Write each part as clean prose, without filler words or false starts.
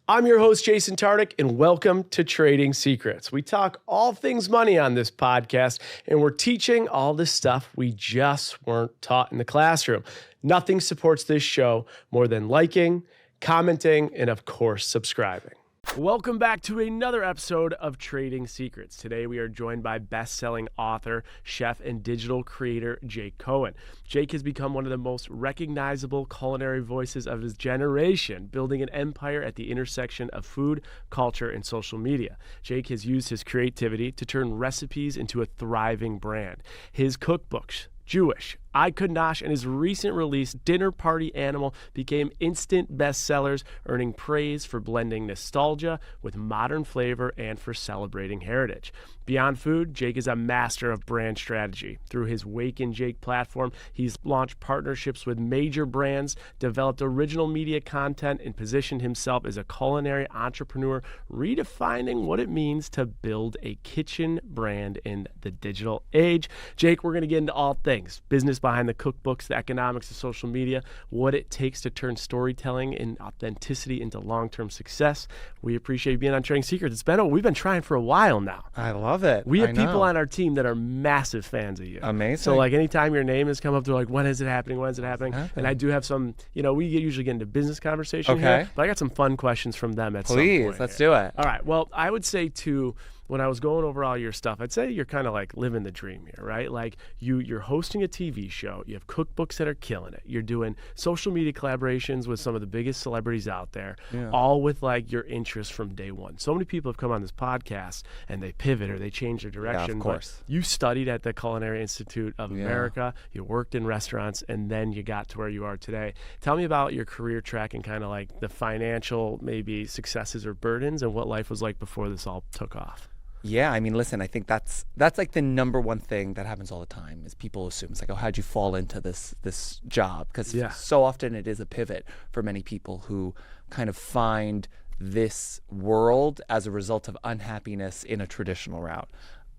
I'm your host, Jason Tartick, and welcome to Trading Secrets. We talk all things money on this podcast, and we're teaching all the stuff we just weren't taught in the classroom. Nothing supports this show more than liking, commenting, and of course, subscribing. Welcome back to another episode of Trading Secrets. Today we are joined by best-selling author, chef, and digital creator Jake Cohen. Jake has become one of the most recognizable culinary voices of his generation, building an empire at the intersection of food, culture, and social media. Jake has used his creativity to turn recipes into a thriving brand. His cookbooks, Jewish, I Could Nosh, and his recent release, Dinner Party Animal, became instant bestsellers, earning praise for blending nostalgia with modern flavor and for celebrating heritage. Beyond food, Jake is a master of brand strategy. Through his Wake and Jake platform, he's launched partnerships with major brands, developed original media content, and positioned himself as a culinary entrepreneur, redefining what it means to build a kitchen brand in the digital age. Jake, we're going to get into all things: business behind the cookbooks, the economics of social media, what it takes to turn storytelling and authenticity into long-term success. We appreciate you being on Trading Secrets. We've been trying for a while now. I love it. We have people on our team that are massive fans of you. Amazing. So like anytime your name has come up, they're like, when is it happening? When is it happening? And I do have some, we usually get into business conversation here, but I got some fun questions from them at some point. Please, let's do it. All right. Well, I would say too, when I was going over all your stuff, I'd say you're kind of like living the dream here, right? Like you're hosting a TV show, you have cookbooks that are killing it, you're doing social media collaborations with some of the biggest celebrities out there, all with like your interests from day one. So many people have come on this podcast and they pivot or they change their direction. Yeah, of course. But you studied at the Culinary Institute of America, you worked in restaurants, and then you got to where you are today. Tell me about your career track and kind of like the financial maybe successes or burdens and what life was like before this all took off. Yeah, I mean, listen, I think that's like the number one thing that happens all the time is people assume it's like, oh, how'd you fall into this job? Because so often it is a pivot for many people who kind of find this world as a result of unhappiness in a traditional route.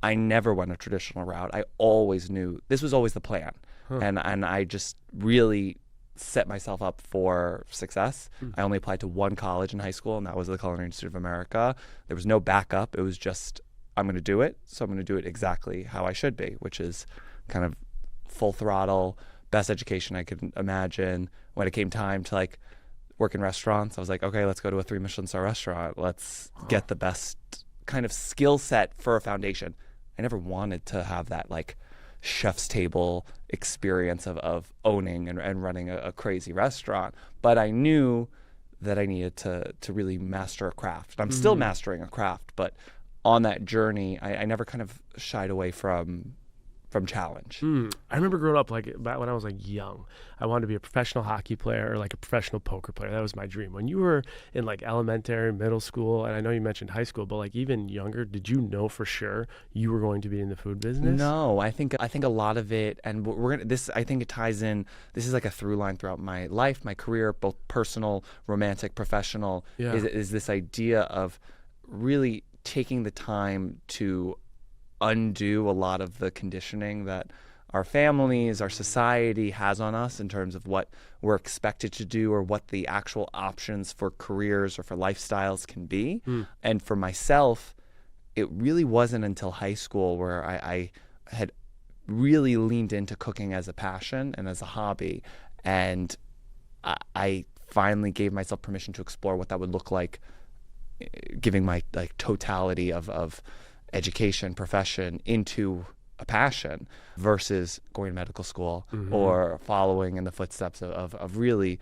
I never went a traditional route. I always knew this was always the plan. And I just really set myself up for success. I only applied to one college in high school, and that was the Culinary Institute of America. There was no backup. It was just, I'm going to do it, so I'm going to do it exactly how I should be, which is kind of full throttle, best education I could imagine. When it came time to like work in restaurants, I was like, okay, let's go to a 3 Michelin star restaurant. Let's get the best kind of skill set for a foundation. I never wanted to have that like chef's table experience of owning and running a crazy restaurant, but I knew that I needed to really master a craft. I'm still mastering a craft, but on that journey, I never kind of shied away from challenge. I remember growing up, like back when I was like young, I wanted to be a professional hockey player or like a professional poker player. That was my dream. When you were in like elementary, middle school, and I know you mentioned high school, but like even younger, did you know for sure you were going to be in the food business? No, I think a lot of it, and I think it ties in. This is like a through line throughout my life, my career, both personal, romantic, professional. Is this idea of really taking the time to undo a lot of the conditioning that our families, our society has on us in terms of what we're expected to do or what the actual options for careers or for lifestyles can be. And for myself, it really wasn't until high school where I had really leaned into cooking as a passion and as a hobby. And I finally gave myself permission to explore what that would look like, giving my like totality of education, profession into a passion versus going to medical school or following in the footsteps of really,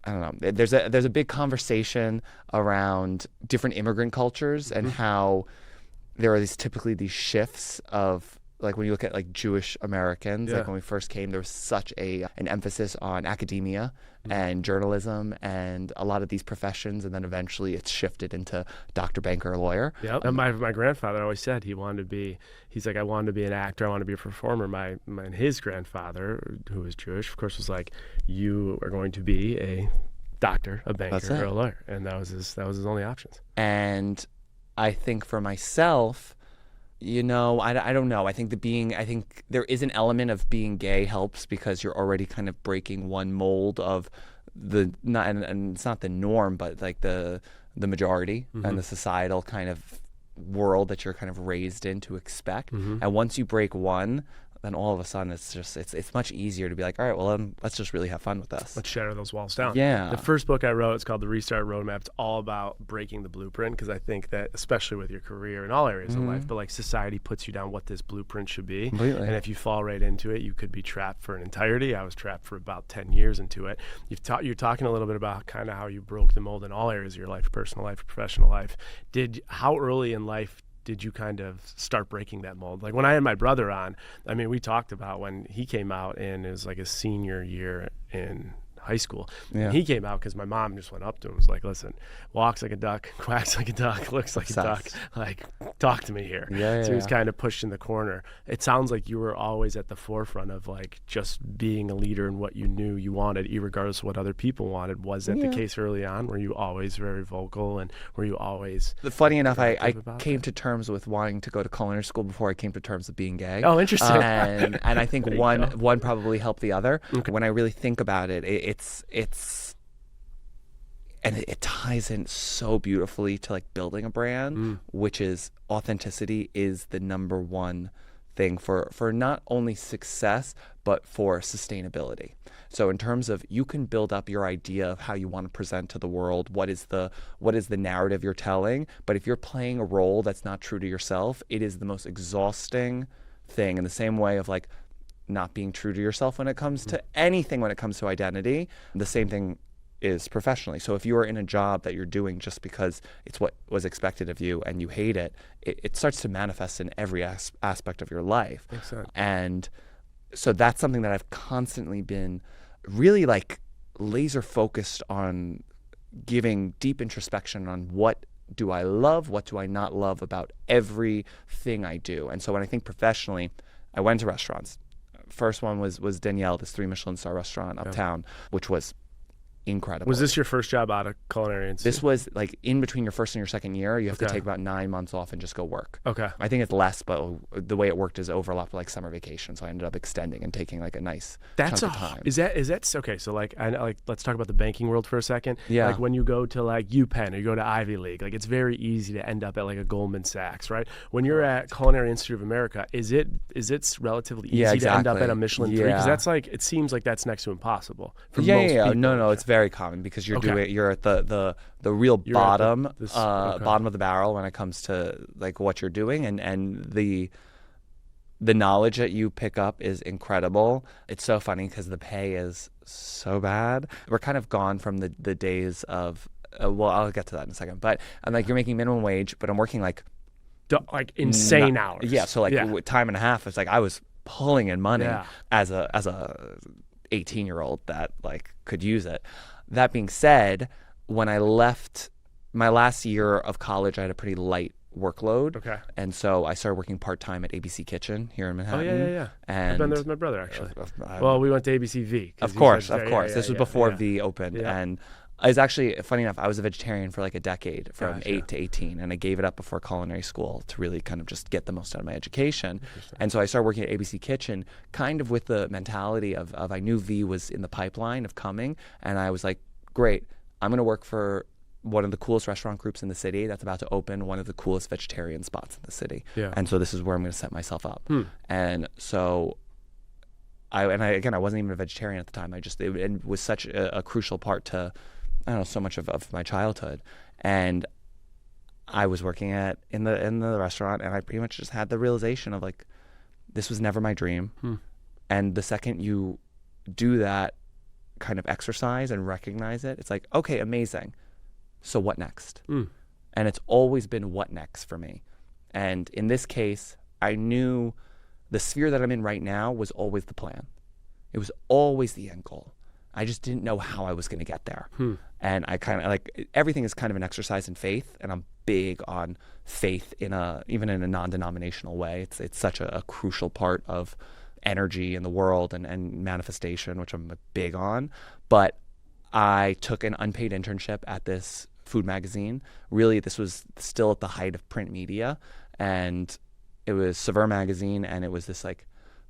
I don't know. There's a big conversation around different immigrant cultures and how there are typically these shifts of, like when you look at like Jewish Americans, like when we first came, there was such an emphasis on academia and journalism and a lot of these professions, and then eventually it's shifted into doctor, banker, lawyer. Yep. And my grandfather always said he's like, I wanted to be an actor, I want to be a performer. His grandfather, who was Jewish, of course, was like, you are going to be a doctor, a banker, or a lawyer, and that was his only options. And I think for myself, I don't know. I think there is an element of being gay helps because you're already kind of breaking one mold of and it's not the norm, but like the the majority and the societal kind of world that you're kind of raised in to expect. And once you break one, then all of a sudden it's much easier to be like, all right, well, let's just really have fun with this. Let's shatter those walls down. Yeah. The first book I wrote, it's called The Restart Roadmap. It's all about breaking the blueprint, because I think that, especially with your career in all areas of life, but like society puts you down what this blueprint should be. Completely. And if you fall right into it, you could be trapped for an entirety. I was trapped for about 10 years into it. You're talking a little bit about kind of how you broke the mold in all areas of your life, personal life, professional life. How early in life did you kind of start breaking that mold? Like when I had my brother on, I mean, we talked about when he came out and it was like his senior year in high school. Yeah. And he came out because my mom just went up to him and was like, listen, walks like a duck, quacks like a duck, looks like a duck. Like, talk to me here. So he was kind of pushed in the corner. It sounds like you were always at the forefront of like just being a leader in what you knew you wanted, regardless of what other people wanted. Was that the case early on? Were you always very vocal, and were you always... Funny enough, I came to terms with wanting to go to culinary school before I came to terms with being gay. Oh, interesting. And I think one probably helped the other. Okay. When I really think about it, and it ties in so beautifully to like building a brand, which is authenticity is the number one thing for not only success, but for sustainability. So in terms of, you can build up your idea of how you want to present to the world, what is the narrative you're telling, but if you're playing a role that's not true to yourself, it is the most exhausting thing. In the same way of like not being true to yourself when it comes to anything, when it comes to identity, the same thing is professionally. So if you are in a job that you're doing just because it's what was expected of you and you hate it, it starts to manifest in every aspect of your life. Makes sense. And so that's something that I've constantly been really like laser focused on, giving deep introspection on what do I love, what do I not love about everything I do. And so when I think professionally, I went to restaurants. First one was Danielle, this 3 Michelin star restaurant uptown, which was incredible. Was this your first job out of Culinary Institute? This was like in between your first and your second year. You have to take about 9 months off and just go work. Okay. I think it's less, but the way it worked is overlapped with like summer vacation. So I ended up extending and taking like a nice chunk of time. Is that okay? So like, let's talk about the banking world for a second. Yeah. Like when you go to like UPenn or you go to Ivy League, like it's very easy to end up at like a Goldman Sachs, right? When you're at Culinary Institute of America, is it relatively easy to end up at a Michelin 3? Because that's like, it seems like that's next to impossible for most people. No, it's very common because you're at the real bottom bottom of the barrel when it comes to like what you're doing, and the knowledge that you pick up is incredible. It's so funny because the pay is so bad. We're kind of gone from the days of well, I'll get to that in a second, but I'm like, you're making minimum wage, but I'm working like insane hours. Yeah, so like time and a half. It's like I was pulling in money as a 18-year-old that like could use it. That being said, when I left my last year of college, I had a pretty light workload. Okay. And so I started working part-time at ABC Kitchen here in Manhattan. Oh, yeah. And I've been there with my brother, actually. Well, we went to ABCV. Of course. This was before V opened. Yeah. And I was actually, funny enough, I was a vegetarian for like a decade, from 8 to 18, and I gave it up before culinary school to really kind of just get the most out of my education. And so I started working at ABC Kitchen kind of with the mentality of I knew V was in the pipeline of coming, and I was like, great, I'm going to work for one of the coolest restaurant groups in the city that's about to open one of the coolest vegetarian spots in the city. Yeah. And so this is where I'm going to set myself up. And so I wasn't even a vegetarian at the time. It was such a crucial part to, I don't know, so much of my childhood. And I was working in the restaurant, and I pretty much just had the realization of like, this was never my dream. And the second you do that kind of exercise and recognize it, it's like, okay, amazing. So what next? And it's always been what next for me. And in this case, I knew the sphere that I'm in right now was always the plan. It was always the end goal. I just didn't know how I was going to get there. And I kind of like, everything is kind of an exercise in faith, and I'm big on faith even in a non-denominational way. It's such a crucial part of energy in the world and manifestation, which I'm big on. But I took an unpaid internship at this food magazine. Really, this was still at the height of print media, and it was Saveur magazine, and it was this like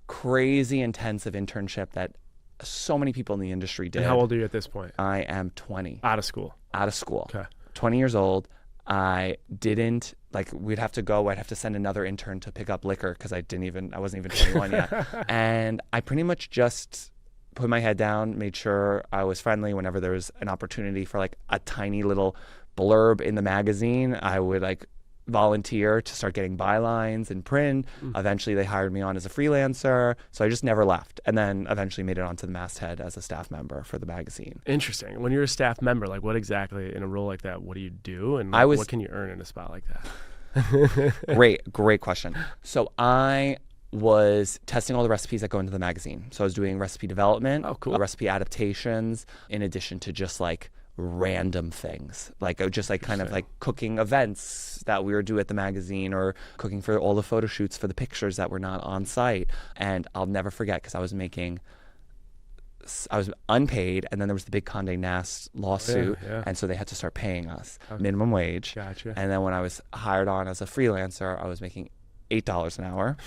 crazy intensive internship that so many people in the industry did. And how old are you at this point? I am 20. Out of school. Okay. 20 years old. I didn't we'd have to go. I'd have to send another intern to pick up liquor because I wasn't even 21 yet. And I pretty much just put my head down, made sure I was friendly. Whenever there was an opportunity for like a tiny little blurb in the magazine, I would like volunteer to start getting bylines in print. Eventually they hired me on as a freelancer, so I just never left, and then eventually made it onto the masthead as a staff member for the magazine. Interesting. When you're a staff member, like what exactly in a role like that, what do you do, and what can you earn in a spot like that? Great question. So I was testing all the recipes that go into the magazine. So I was doing recipe development, recipe adaptations, in addition to just like random things, like just like kind of like cooking events that we would do at the magazine, or cooking for all the photo shoots for the pictures that were not on site. And I'll never forget, because I was unpaid, and then there was the big Condé Nast lawsuit, and so they had to start paying us minimum wage. Gotcha. And then when I was hired on as a freelancer, I was making $8 an hour,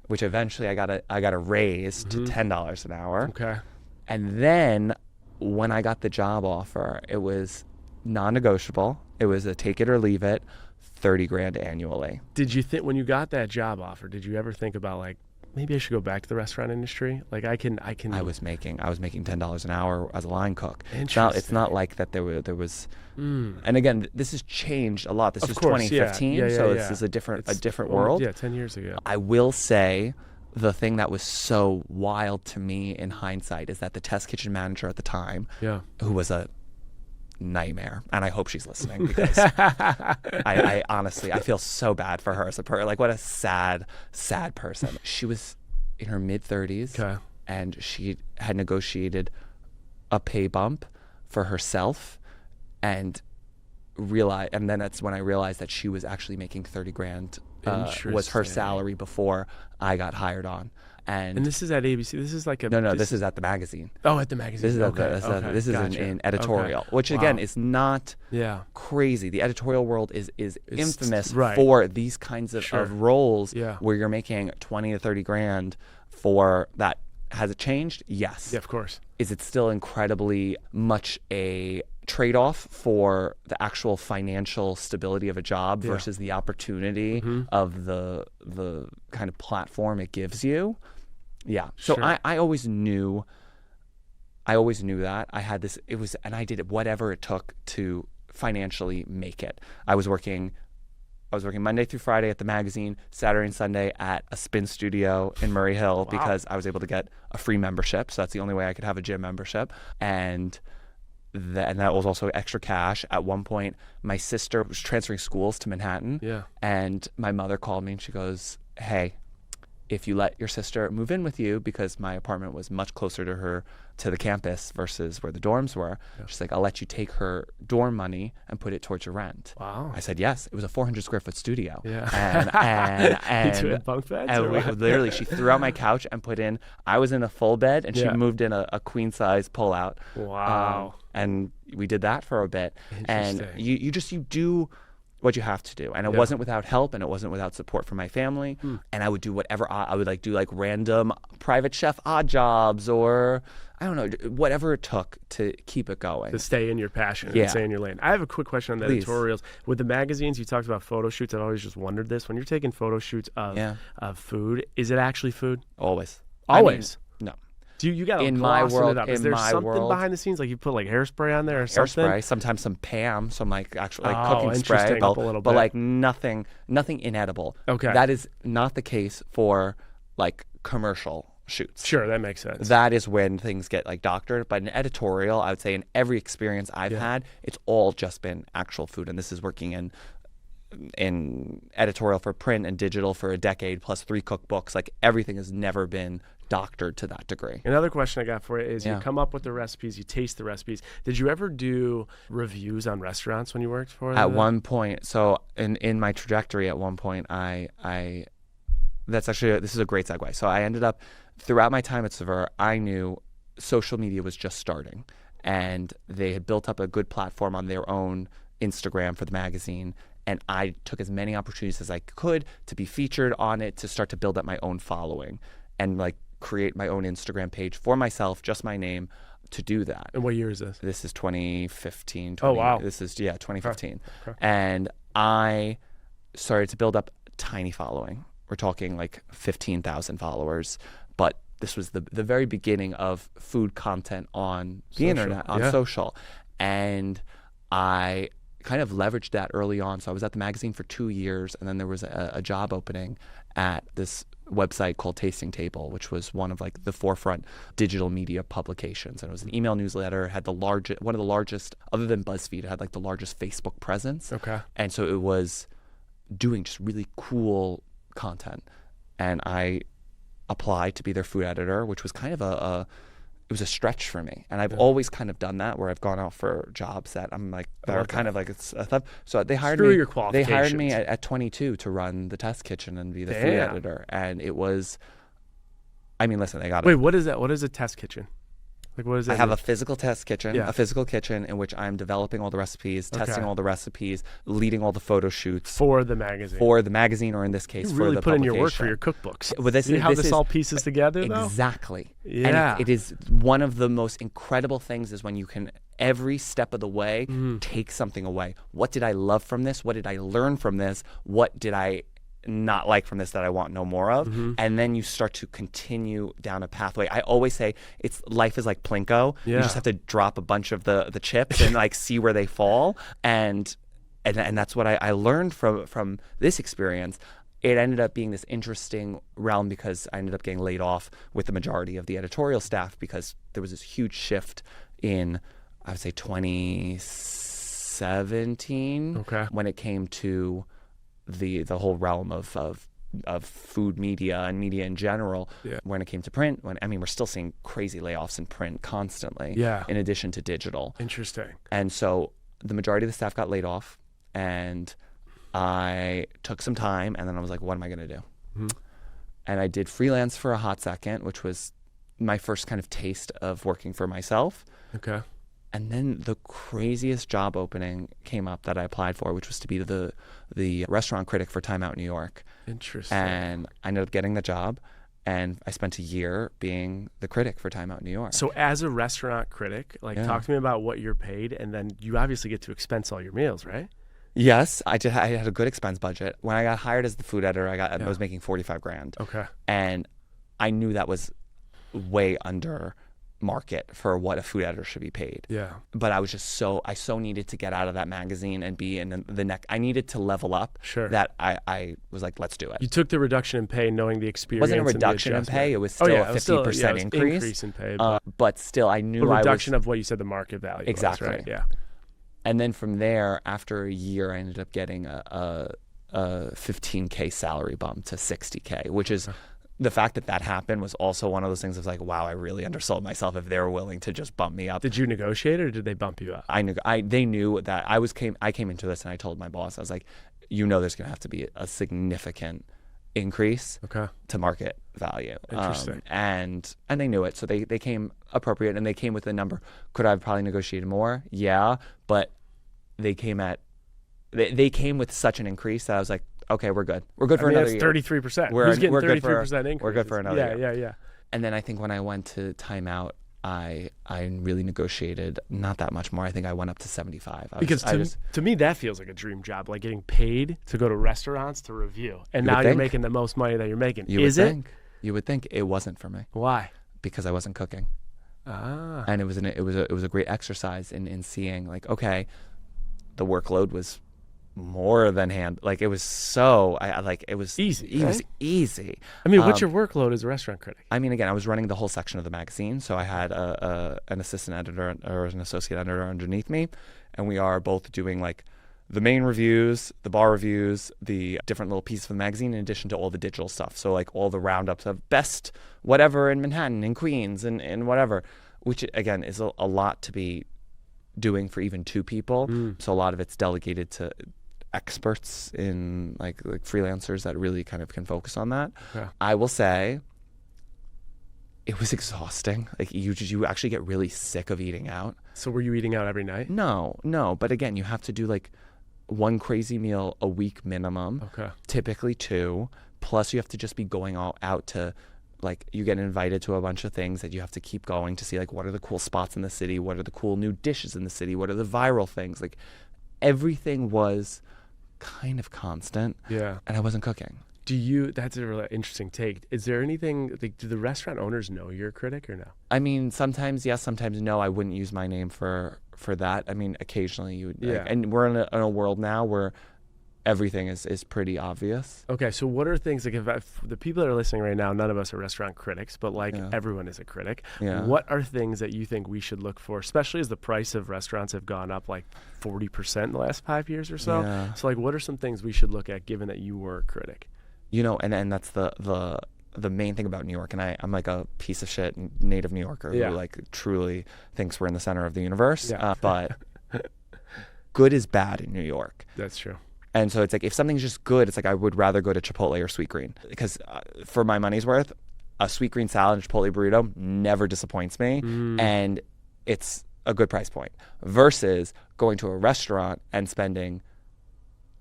which eventually I got a raise to $10 an hour. Okay. And then when I got the job offer, it was non-negotiable. It was a take it or leave it, $30,000 annually. Did you think, when you got that job offer, did you ever think about like, maybe I should go back to the restaurant industry? Like I can. I was making $10 an hour as a line cook. Interesting. It's not like that there was. And again, this has changed a lot. This is 2015, so this is a different world. Yeah, 10 years ago. I will say, the thing that was so wild to me in hindsight is that the test kitchen manager at the time, who was a nightmare, and I hope she's listening, because I honestly, I feel so bad for her as a person. Like, what a sad person. She was in her mid-30s, and she had negotiated a pay bump for herself, and then that's when I realized that she was actually making $30,000 was her salary before I got hired on. And this is at ABC. This is like a this is at the magazine. Oh, at the magazine. This is in editorial, which again is not crazy. The editorial world is infamous for these kinds of roles where you're making $20,000 to $30,000 for that. Has it changed? Yes. Yeah, of course. Is it still incredibly much a trade-off for the actual financial stability of a job versus the opportunity of the kind of platform it gives you? Yeah. So I always knew that I had this, and I did whatever it took to financially make it. I was working Monday through Friday at the magazine, Saturday and Sunday at a spin studio in Murray Hill, because I was able to get a free membership. So that's the only way I could have a gym membership. And that was also extra cash. At one point, my sister was transferring schools to Manhattan. And my mother called me and she goes, "Hey, if you let your sister move in with you," because my apartment was much closer to the campus versus where the dorms were. She's like, "I'll let you take her dorm money and put it towards your rent." Wow. I said yes. It was a 400 square foot studio. And you had bunk beds? Literally, she threw out my couch and I was in a full bed, and she moved in a queen size pull out. Wow. And we did that for a bit. And you do what you have to do. And it wasn't without help, and it wasn't without support from my family. And I would do whatever. I would do random private chef odd jobs, or I don't know, whatever it took to keep it going. To stay in your passion and stay in your lane. I have a quick question on the editorials. With the magazines, you talked about photo shoots. I've always just wondered this. When you're taking photo shoots of food, is it actually food? Always. Always? No. You got to glossing it up. Is there something behind the scenes, like you put like hairspray on there or something? Hairspray, sometimes some Pam, some actual cooking spray, but nothing inedible. Okay. That is not the case for commercial shoots. Sure, that makes sense. That is when things get doctored. But in editorial, I would say in every experience I've had, it's all just been actual food. And this is working in editorial for print and digital for a decade, plus 3 cookbooks. Everything has never been doctored to that degree. Another question I got for you is, you come up with the recipes, you taste the recipes. Did you ever do reviews on restaurants when you worked for them? At one point, so in my trajectory, at one point, this is a great segue. So I ended up, throughout my time at Saveur, I knew social media was just starting, and they had built up a good platform on their own Instagram for the magazine. And I took as many opportunities as I could to be featured on it, to start to build up my own following and create my own Instagram page for myself, just my name, to do that. And what year is this? This is 2015. Oh, wow. This is 2015. Okay. And I started to build up a tiny following. We're talking like 15,000 followers, but this was the very beginning of food content on the internet, on social. And I kind of leveraged that early on. So I was at the magazine for 2 years, and then there was a job opening at this website called Tasting Table, which was one of like the forefront digital media publications. And it was an email newsletter, had one of the largest, other than BuzzFeed, it had like the largest Facebook presence. Okay. And so it was doing just really cool content. And I applied to be their food editor, which was kind of it was a stretch for me. And I've always kind of done that, where I've gone out for jobs that I'm like, that are kind of like, it's a thought. So they hired me. Your qualifications. They hired me at 22 to run the test kitchen and be the food editor. And it was, I mean, listen, they got it. Wait, what is that? What is a test kitchen? Like, what is that? I have a physical test kitchen, a physical kitchen in which I'm developing all the recipes, testing all the recipes, leading all the photo shoots. For the magazine. Or in this case, you for really the put in your work publication. for your cookbooks. Well, See how this all pieces together, though? Exactly. Yeah. And it is one of the most incredible things is when you can, every step of the way, take something away. What did I love from this? What did I learn from this? What did I not like from this that I want no more of? And then you start to continue down a pathway. I always say life is like Plinko. You just have to drop a bunch of the chips and like see where they fall. And that's what I learned from this experience. It ended up being this interesting realm because I ended up getting laid off with the majority of the editorial staff because there was this huge shift in, I would say, 2017 when it came to the whole realm of food media and media in general. When it came to print, we're still seeing crazy layoffs in print constantly, in addition to digital. Interesting. And so the majority of the staff got laid off, and I took some time, and then I was like, what am I going to do? And I did freelance for a hot second, which was my first kind of taste of working for myself. Okay. And then the craziest job opening came up that I applied for, which was to be the restaurant critic for Time Out New York. Interesting. And I ended up getting the job, and I spent a year being the critic for Time Out New York. So as a restaurant critic, talk to me about what you're paid, and then you obviously get to expense all your meals, right? Yes, I did. I had a good expense budget. When I got hired as the food editor, I was making $45,000. Okay. And I knew that was way under market for what a food editor should be paid. Yeah. But I was just I so needed to get out of that magazine and be in the next. I needed to level up. Sure. That I was like, let's do it. You took the reduction in pay knowing the experience. It wasn't a reduction in pay. It was still a 50% increase in pay. But still, I knew a reduction of what you said the market value exactly. was, right? Yeah. And then from there, after a year, I ended up getting a $15K salary bump to $60K, which is the fact that happened was also one of those things. I was like, wow, I really undersold myself if they were willing to just bump me up. Did you negotiate, or did they bump you up? They knew that I came into this, and I told my boss, I was like, there's going to have to be a significant increase to market value. Interesting. And they knew it, so they came appropriate, and they came with a number. Could I have probably negotiated more? Yeah, but they came with such an increase that I was like, okay, we're good. We're good for another year. 33%. Who's getting 33% increase? We're good for another year. Yeah. And then I think when I went to Time Out, I really negotiated not that much more. I think I went up to 75. To me, that feels like a dream job, like getting paid to go to restaurants to review. And now you're making the most money that you're making. Is it? You would think it wasn't for me. Why? Because I wasn't cooking. And it was a great exercise in seeing, like, okay, the workload was more than it was it was easy. It was easy. I mean, what's your workload as a restaurant critic? I mean, again, I was running the whole section of the magazine, so I had an assistant editor or an associate editor underneath me, and we are both doing like the main reviews, the bar reviews, the different little pieces of the magazine, in addition to all the digital stuff. So like all the roundups of best whatever in Manhattan, in Queens, and whatever, which again is a lot to be doing for even two people. So a lot of it's delegated to experts in like freelancers that really kind of can focus on that. I will say it was exhausting. Like you actually get really sick of eating out. So were you eating out every night? No. But again, you have to do like one crazy meal a week minimum. Typically 2. Plus you have to just be going all out to like you get invited to a bunch of things that you have to keep going to see, like, what are the cool spots in the city, what are the cool new dishes in the city, what are the viral things. Like, everything was kind of constant. Yeah. And I wasn't cooking. That's a really interesting take. Is there anything, like, do the restaurant owners know you're a critic or no? I mean, sometimes yes, sometimes no. I wouldn't use my name for that. I mean, occasionally you would. Yeah. Like, and we're in a world now where everything is pretty obvious. Okay, so what are things, like, if the people that are listening right now, none of us are restaurant critics, but like everyone is a critic. Yeah. What are things that you think we should look for, especially as the price of restaurants have gone up like 40% in the last 5 years or so? Yeah. So like, what are some things we should look at given that you were a critic? You know, and that's the main thing about New York. And I'm like a piece of shit native New Yorker who like truly thinks we're in the center of the universe. Yeah. But good is bad in New York. That's true. And so it's like, if something's just good, it's like I would rather go to Chipotle or Sweetgreen, because for my money's worth, a Sweetgreen salad and Chipotle burrito never disappoints me, and it's a good price point. Versus going to a restaurant and spending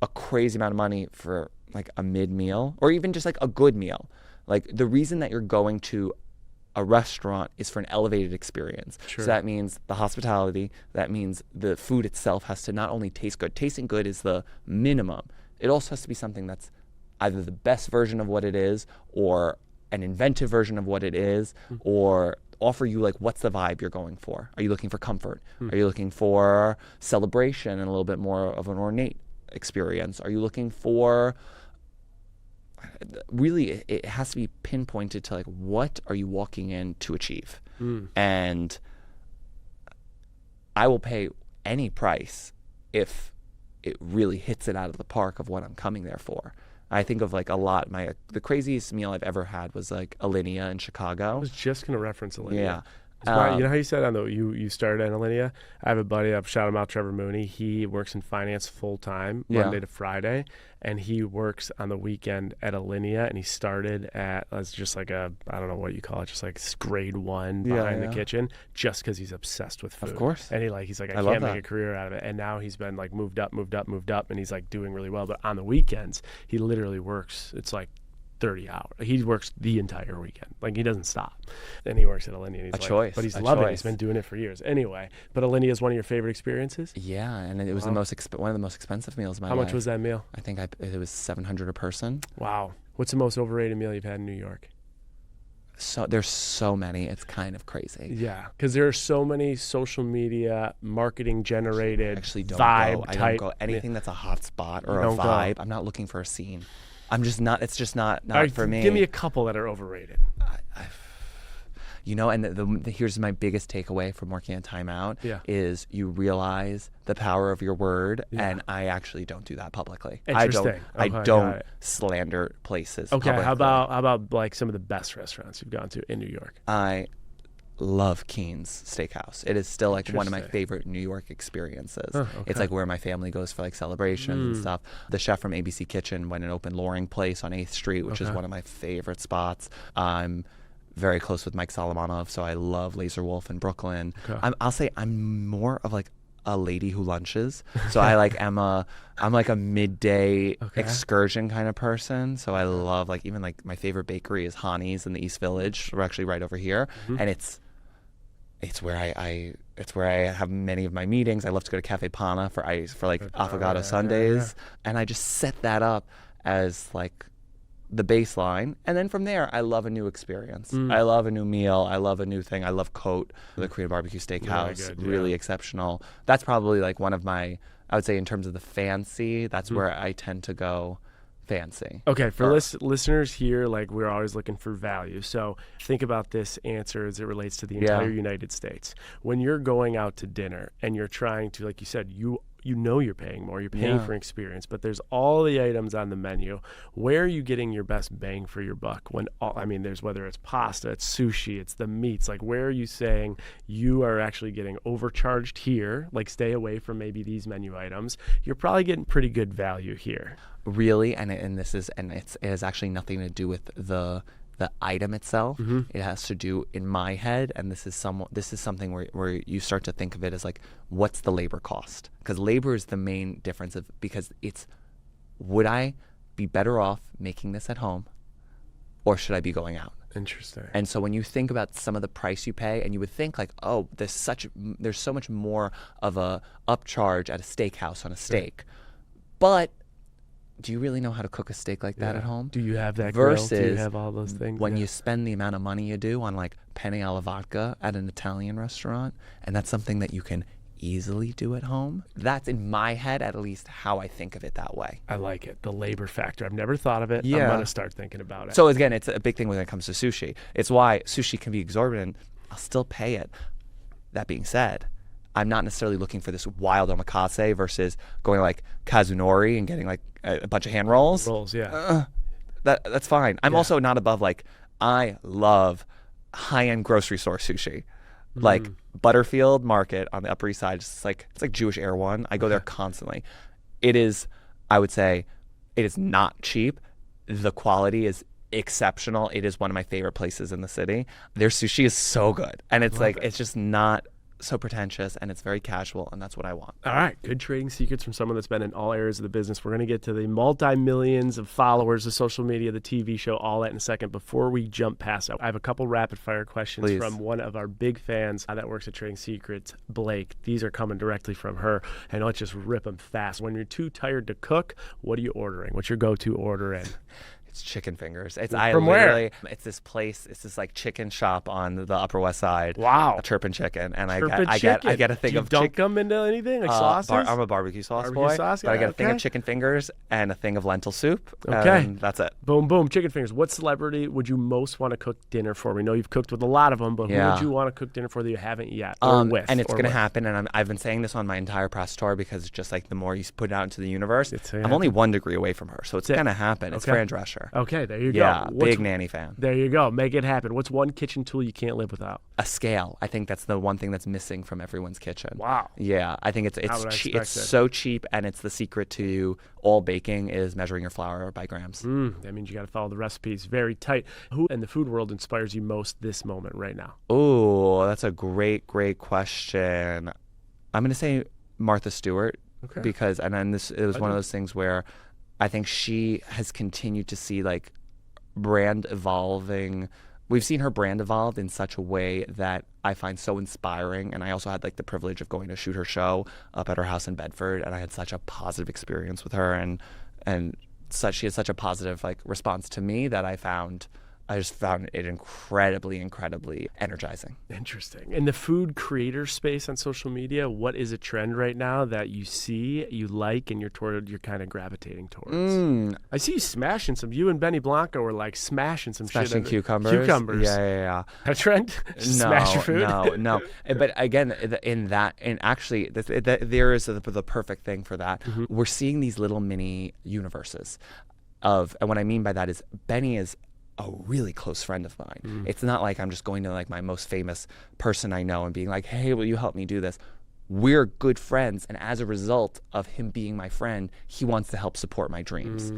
a crazy amount of money for like a mid meal, or even just like a good meal. Like, the reason that you're going to a restaurant is for an elevated experience. Sure. So that means the hospitality, that means the food itself has to not only taste good. Tasting good is the minimum. It also has to be something that's either the best version of what it is, or an inventive version of what it is, or offer you, like, what's the vibe you're going for? Are you looking for comfort? Are you looking for celebration and a little bit more of an ornate experience? Are you looking for, really, it has to be pinpointed to, like, what are you walking in to achieve? And I will pay any price if it really hits it out of the park of what I'm coming there for. I think of, like, a lot. The craziest meal I've ever had was like Alinea in Chicago. I was just going to reference Alinea. Yeah. You know how you said you started at Alinea? I have a buddy, I've shout him out, Trevor Mooney. He works in finance full time, Monday to Friday, and he works on the weekend at Alinea. And he started as just like I don't know what you call it, just like grade 1 behind the kitchen, just because he's obsessed with food. Of course. And he's like, I can't make a career out of it. And now he's been like moved up, and he's like doing really well. But on the weekends, he literally works. It's like 30 hours. He works the entire weekend. Like, he doesn't stop. And he works at Alinea. And he's choice. But he's loving it. He's been doing it for years. Anyway, but Alinea is one of your favorite experiences? Yeah, and it was one of the most expensive meals of my life. How much was that meal? I think it was $700 a person. Wow. What's the most overrated meal you've had in New York? So there's so many, it's kind of crazy. Yeah, because there are so many social media marketing generated vibe I don't go anything that's a hot spot or a vibe. I'm not looking for a scene. I'm just not. It's just not for me. Give me a couple that are overrated. You know, and here's my biggest takeaway from working at Time Out is you realize the power of your word, and I actually don't do that publicly. Interesting. I don't slander places. Okay, publicly. how about like some of the best restaurants you've gone to in New York? I love Keen's Steakhouse. It is still like one of my favorite New York experiences. It's like where my family goes for like celebrations and stuff. The chef from ABC Kitchen went and opened Loring Place on 8th Street, which is one of my favorite spots. I'm very close with Mike Solomonov, so I love Laser Wolf in Brooklyn. I'll say I'm more of like a lady who lunches. So I'm like a midday excursion kind of person. So I love, like, even like my favorite bakery is Hani's in the East Village. We're actually right over here. And it's where I have many of my meetings. I love to go to Cafe Pana for like affogato Sundays. And I just set that up as like the baseline, and then from there I love a new experience. I love a new meal. I love a new thing. I love Cote, the Korean barbecue steakhouse, really exceptional. That's probably like one of my, I would say, in terms of the fancy, that's where I tend to go fancy. Okay, for listeners here, like, we're always looking for value. So think about this answer as it relates to the entire United States. When you're going out to dinner and you're trying to, like you said, you know you're paying more, you're paying for experience, but there's all the items on the menu. Where are you getting your best bang for your buck? There's, whether it's pasta, it's sushi, it's the meats, like, where are you saying you are actually getting overcharged here? Like, stay away from maybe these menu items. You're probably getting pretty good value here. Really, and it has actually nothing to do with the item itself. It has to do, in my head, and this is something where you start to think of it as like, what's the labor cost? Because labor is the main difference because it's, would I be better off making this at home, or should I be going out? Interesting. And so when you think about some of the price you pay, and you would think like, oh, there's so much more of a upcharge at a steakhouse on a steak. But do you really know how to cook a steak like that at home? Do you have that Versus grill? Do you have all those things? When you spend the amount of money you do on like penne alla vodka at an Italian restaurant, and that's something that you can easily do at home. That's in my head, at least, how I think of it that way. I like it. The labor factor. I've never thought of it. Yeah. I'm going to start thinking about it. So again, it's a big thing when it comes to sushi. It's why sushi can be exorbitant. I'll still pay it. That being said, I'm not necessarily looking for this wild omakase versus going like Kazunori and getting like a bunch of hand rolls. Rolls, yeah. That's fine. I'm also not above like, I love high-end grocery store sushi. Like Butterfield Market on the Upper East Side, it's like Jewish Air One. I go there constantly. It is, I would say, it is not cheap. The quality is exceptional. It is one of my favorite places in the city. Their sushi is so good, and it's like it's just not so pretentious, and it's very casual, and that's what I want. All right, good trading secrets from someone that's been in all areas of the business. We're going to get to the multi-millions of followers, the social media, the TV show, all that in a second. Before we jump past that, I have a couple rapid fire questions from one of our big fans that works at Trading Secrets, Blake. These are coming directly from her, and let's just rip them fast. When you're too tired to cook, what are you ordering? What's your go-to order in? It's chicken fingers. It's where? It's this place. It's this like chicken shop on the Upper West Side. Wow. Chirpin' Chicken, and I Chirpin' get a thing Do you of dunk them into anything like sauces? I'm a barbecue sauce boy. Sauce? But I get a thing Okay. of chicken fingers and a thing of lentil soup. Okay. And that's it. Boom, boom, chicken fingers. What celebrity would you most want to cook dinner for? We know you've cooked with a lot of them, but who would you want to cook dinner for that you haven't yet? Or with? And it's going to happen. And I've been saying this on my entire press tour because just like the more you put it out into the universe, I'm only 1 degree away from her, so it's going to happen. It's Fran Drescher. Okay, there you go. Yeah, big nanny fan. There you go. Make it happen. What's one kitchen tool you can't live without? A scale. I think that's the one thing that's missing from everyone's kitchen. Wow. Yeah, I think it's so cheap, and it's the secret to all baking is measuring your flour by grams. That means you got to follow the recipes very tight. Who in the food world inspires you most this moment right now? Oh, that's a great question. I'm going to say Martha Stewart because, and then it was one of those things where I think she has continued to see like brand evolving. We've seen her brand evolve in such a way that I find so inspiring. And I also had like the privilege of going to shoot her show up at her house in Bedford, and I had such a positive experience with her, and she had such a positive like response to me that I just found it incredibly energizing. Interesting. In the food creator space on social media, what is a trend right now that you see, you like, and you're kind of gravitating towards? I see you smashing some. You and Benny Blanco were like smashing cucumbers. Cucumbers. Yeah. A trend? Smash your food? No. But again, actually, there is the perfect thing for that. We're seeing these little mini universes and what I mean by that is Benny is a really close friend of mine. It's not like I'm just going to like my most famous person I know and being like, hey, will you help me do this? We're good friends, and as a result of him being my friend, he wants to help support my dreams.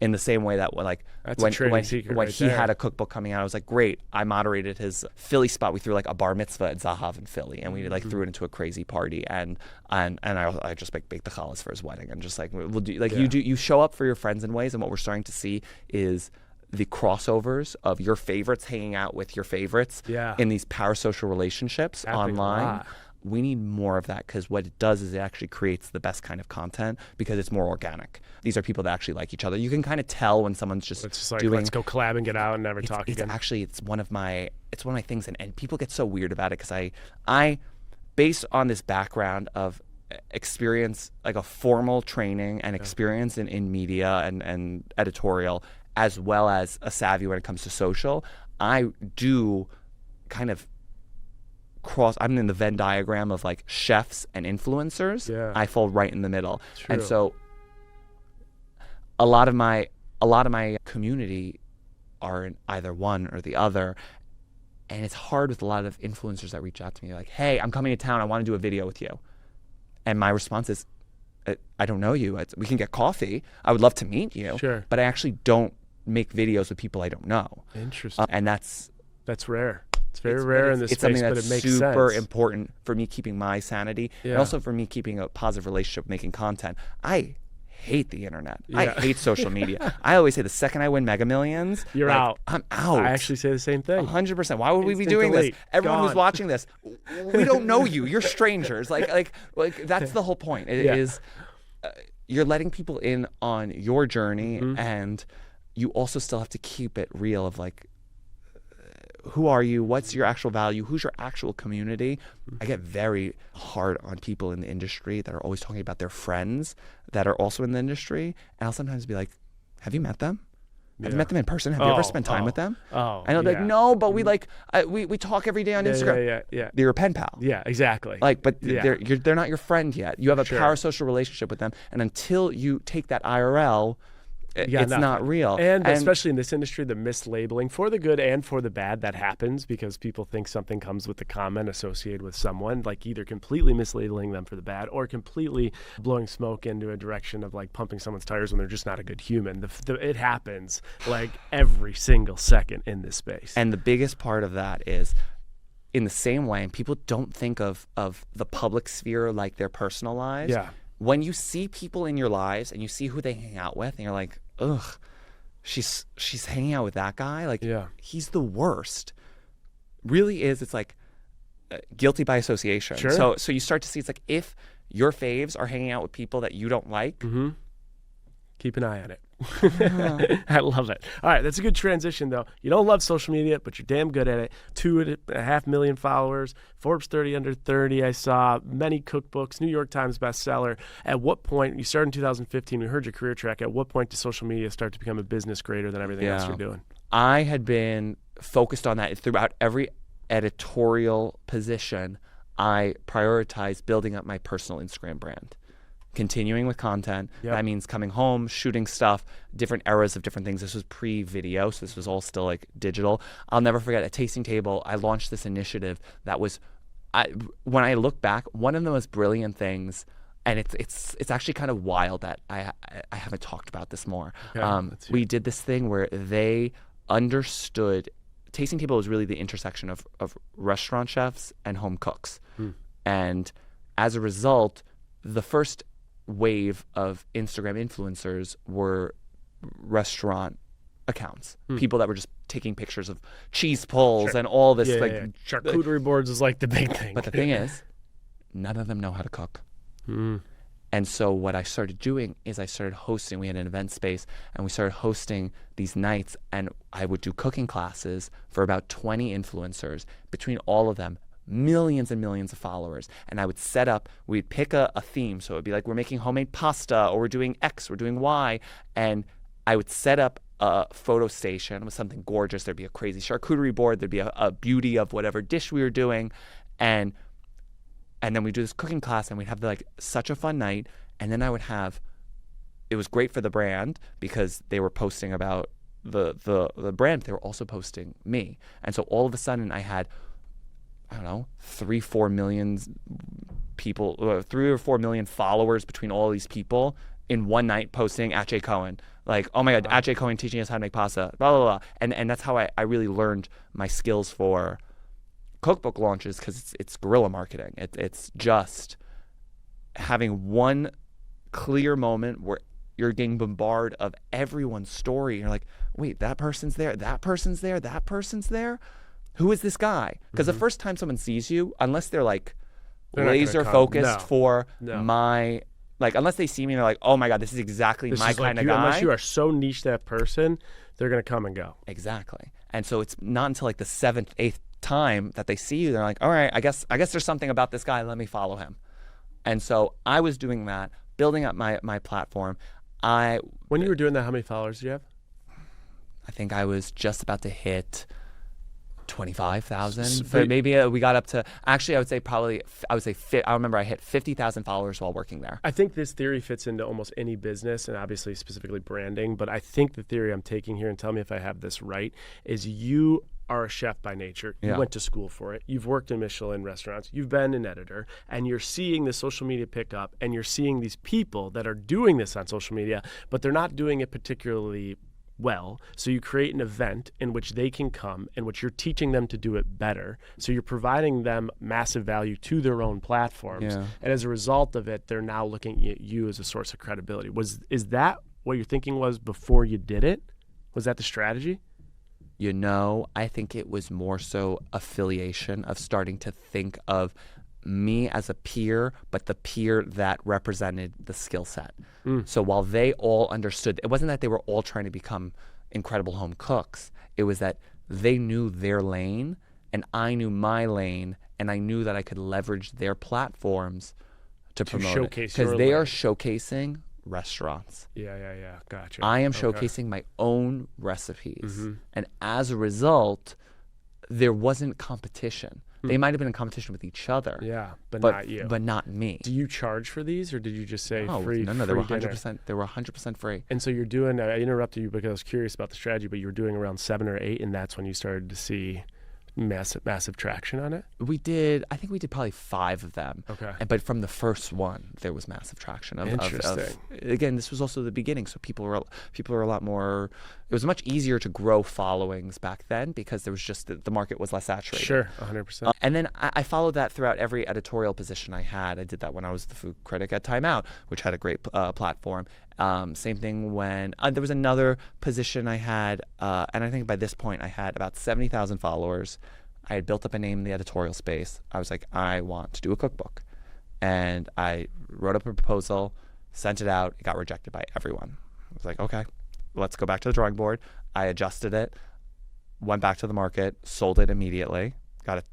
In the same way that like when he had a cookbook coming out, I was like, great. I moderated his Philly spot. We threw like a bar mitzvah at Zahav in Philly, and we like threw it into a crazy party, and I just like baked the challahs for his wedding, and just like we'll do like you show up for your friends in ways, and what we're starting to see is the crossovers of your favorites hanging out with your favorites in these parasocial relationships online. We need more of that, because what it does is it actually creates the best kind of content because it's more organic. These are people that actually like each other. You can kind of tell when someone's just like, let's go collab and get out and never talk again. It's one of my things, and people get so weird about it because I based on this background of experience, like a formal training and experience in media and editorial, as well as a savvy when it comes to social, I do kind of I'm in the Venn diagram of like chefs and influencers. I fall right in the middle. True. And so a lot of my community are in either one or the other. And it's hard with a lot of influencers that reach out to me like, hey, I'm coming to town. I want to do a video with you. And my response is, I don't know you. We can get coffee. I would love to meet you. Sure. But I actually don't make videos with people I don't know. Interesting. And that's rare. It's very rare in this space, something but that's it makes sense. super important for me keeping my sanity and also for me keeping a positive relationship, making content. I hate the internet. I hate social media. I always say the second I win Mega Millions, you're out. I'm out. I actually say the same thing. 100%. Why would we be Instant doing delete. this? Everyone Gone. who's watching this, we don't know you. You're strangers. Like that's the whole point. It is you're letting people in on your journey, and you also still have to keep it real of like, who are you? What's your actual value? Who's your actual community? I get very hard on people in the industry that are always talking about their friends that are also in the industry. And I'll sometimes be like, have you met them? Have you met them in person? Have you ever spent time with them? And they're like, no, but we we talk every day on Instagram. Yeah. They're your pen pal. Yeah, exactly. Like, but they're not your friend yet. You have a parasocial relationship with them. And until you take that IRL, it's not real. And especially in this industry, the mislabeling for the good and for the bad that happens because people think something comes with the comment associated with someone, like either completely mislabeling them for the bad or completely blowing smoke into a direction of like pumping someone's tires when they're just not a good human. It happens like every single second in this space. And the biggest part of that is in the same way, and people don't think of the public sphere like their personal lives. Yeah. When you see people in your lives and you see who they hang out with and you're like, ugh, she's hanging out with that guy? Like, he's the worst. Really is. It's like guilty by association. Sure. So you start to see it's like if your faves are hanging out with people that you don't like. Keep an eye on it. I love it. All right, that's a good transition, though. You don't love social media, but you're damn good at it. 2.5 million followers, Forbes 30 under 30. I saw many cookbooks, New York Times bestseller. At what point, you started in 2015, we heard your career track. At what point does social media start to become a business greater than everything else you're doing? I had been focused on that throughout every editorial position. I prioritized building up my personal Instagram brand. Continuing with content. That means coming home, shooting stuff, different eras of different things. This was pre-video, so this was all still like digital. I'll never forget at Tasting Table, I launched this initiative that was, when I look back, one of the most brilliant things, and it's actually kind of wild that I haven't talked about this more. We did this thing where they understood, Tasting Table was really the intersection of restaurant chefs and home cooks. And as a result, the first wave of Instagram influencers were restaurant accounts, people that were just taking pictures of cheese pulls and all this charcuterie boards is like the big thing. But the thing is, none of them know how to cook. And so what I started doing is I started hosting. We had an event space and we started hosting these nights, and I would do cooking classes for about 20 influencers. Between all of them, millions and millions of followers. And I would set up, we'd pick a theme. So it would be like, we're making homemade pasta, or we're doing X, we're doing Y. And I would set up a photo station with something gorgeous. There'd be a crazy charcuterie board. There'd be a beauty of whatever dish we were doing. And then we'd do this cooking class and we'd have like such a fun night. And then I would have, it was great for the brand because they were posting about the brand. They were also posting me. And so all of a sudden I had, I don't know, 3-4 million people, 3 or 4 million followers between all these people in one night posting at J. Cohen. Like, oh my God, at J. Cohen teaching us how to make pasta, blah, blah, blah. And that's how I really learned my skills for cookbook launches, because it's guerrilla marketing. It's just having one clear moment where you're getting bombarded of everyone's story. You're like, wait, that person's there, that person's there, that person's there. Who is this guy? Because the first time someone sees you, unless they're like laser focused for my, like, unless they see me and they're like, oh my God, this is exactly my kind of guy. Unless you are so niche that person, they're going to come and go. Exactly. And so it's not until like the 7th, 8th time that they see you, they're like, all right, I guess there's something about this guy. Let me follow him. And so I was doing that, building up my platform. When you were doing that, how many followers did you have? I think I was just about to hit 25,000, but maybe we got up to, actually I would say I remember I hit 50,000 followers while working there. I think this theory fits into almost any business, and obviously specifically branding, but I think the theory I'm taking here, and tell me if I have this right, is you are a chef by nature. You went to school for it. You've worked in Michelin restaurants. You've been an editor, and you're seeing the social media pick up, and you're seeing these people that are doing this on social media, but they're not doing it particularly well. So you create an event in which they can come, in which you're teaching them to do it better. So you're providing them massive value to their own platforms. Yeah. And as a result of it, they're now looking at you as a source of credibility. Is that what your thinking was before you did it? Was that the strategy? I think it was more so affiliation of starting to think of me as a peer, but the peer that represented the skill set. So while they all understood, it wasn't that they were all trying to become incredible home cooks. It was that they knew their lane and I knew my lane, and I knew that I could leverage their platforms to promote showcase because your they lane. are showcasing restaurants. Yeah. Gotcha. I am showcasing my own recipes. And as a result, there wasn't competition. They might have been in competition with each other. Yeah, but not you. But not me. Do you charge for these, or did you just say free? No, they were free dinner? 100%. They were 100% free. And so you're doing. I interrupted you because I was curious about the strategy, but you were doing around 7 or 8, and that's when you started to see massive traction on it. I think we did probably 5 of them. Okay. But from the first one, there was massive traction. Interesting. Again, this was also the beginning, so people were a lot more. It was much easier to grow followings back then because there was just the market was less saturated. Sure, 100%. And then I followed that throughout every editorial position I had. I did that when I was the food critic at Time Out, which had a great platform. Same thing when there was another position I had, and I think by this point I had about 70,000 followers. I had built up a name in the editorial space. I was like, I want to do a cookbook. And I wrote up a proposal, sent it out. It got rejected by everyone. I was like, okay, let's go back to the drawing board. I adjusted it, went back to the market, sold it immediately, got a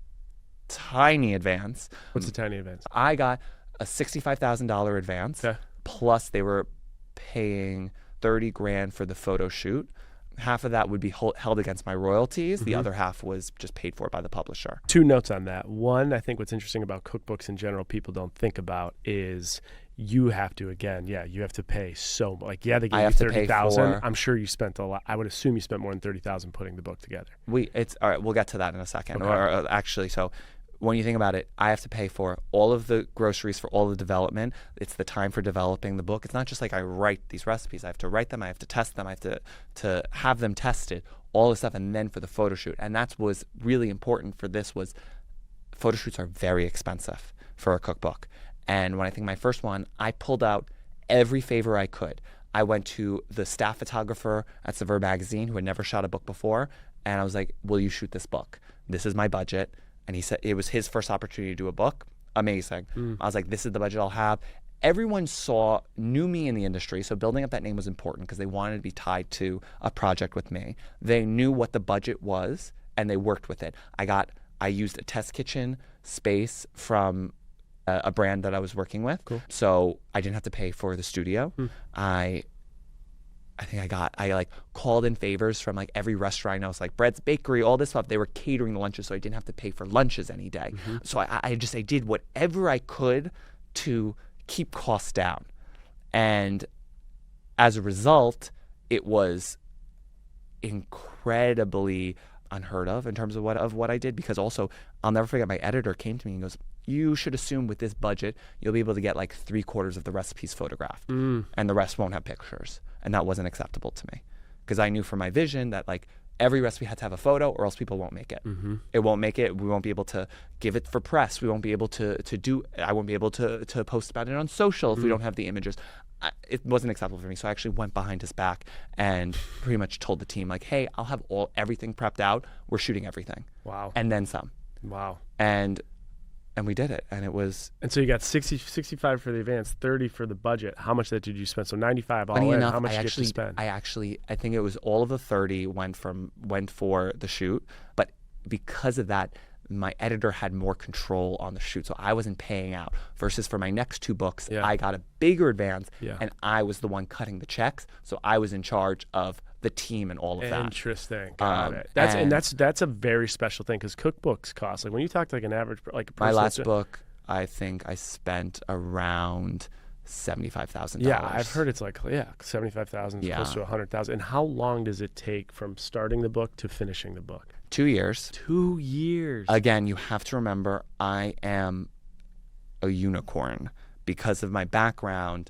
tiny advance. What's the tiny advance? I got a $65,000 advance, plus they were paying $30,000 for the photo shoot. Half of that would be held against my royalties. The other half was just paid for by the publisher. 2 notes on that. One, I think what's interesting about cookbooks in general, people don't think about is you have to, you have to pay so much. They gave you $30,000. I'm sure you spent a lot. I would assume you spent more than $30,000 putting the book together. All right. We'll get to that in a second. Okay. When you think about it, I have to pay for all of the groceries for all the development. It's the time for developing the book. It's not just like I write these recipes. I have to write them. I have to test them. I have to have them tested, all this stuff, and then for the photo shoot. And that was really important for this was photo shoots are very expensive for a cookbook. And when I think my first one, I pulled out every favor I could. I went to the staff photographer at Saveur magazine who had never shot a book before. And I was like, will you shoot this book? This is my budget. And he said it was his first opportunity to do a book. Amazing. I was like, this is the budget I'll have. Everyone knew me in the industry, so building up that name was important because they wanted to be tied to a project with me. They knew what the budget was, and they worked with it. I used a test kitchen space from a brand that I was working with, so I didn't have to pay for the studio. I think I called in favors from every restaurant I know. It's like Bread's Bakery, all this stuff. They were catering the lunches, so I didn't have to pay for lunches any day. So I did whatever I could to keep costs down. And as a result, it was incredibly unheard of in terms of what I did, because also I'll never forget my editor came to me and goes, you should assume with this budget, you'll be able to get 3/4 of the recipes photographed and the rest won't have pictures. And that wasn't acceptable to me because I knew from my vision that every recipe had to have a photo or else people won't make it. It won't make it. We won't be able to give it for press. We won't be able I won't be able to post about it on social if we don't have the images. It wasn't acceptable for me. So I actually went behind his back and pretty much told the team hey, I'll have everything prepped out. We're shooting everything. Wow. And then some. Wow. And we did it, and it was. And so you got 65 for the advance, 30 for the budget. How much that did you spend? So 95 all Funny in. enough, How much did you spend? I think it was all of the 30 went for the shoot, but because of that, my editor had more control on the shoot, so I wasn't paying out. Versus for my next 2 books, I got a bigger advance, and I was the one cutting the checks, so I was in charge of the team and all of that. Interesting. Got it. That's a very special thing because cookbooks cost when you talk to an average my last book, I think I spent around $75,000. Yeah, I've heard it's $75,000 is close to $100,000. And how long does it take from starting the book to finishing the book? 2 years. 2 years. Again, you have to remember I am a unicorn because of my background.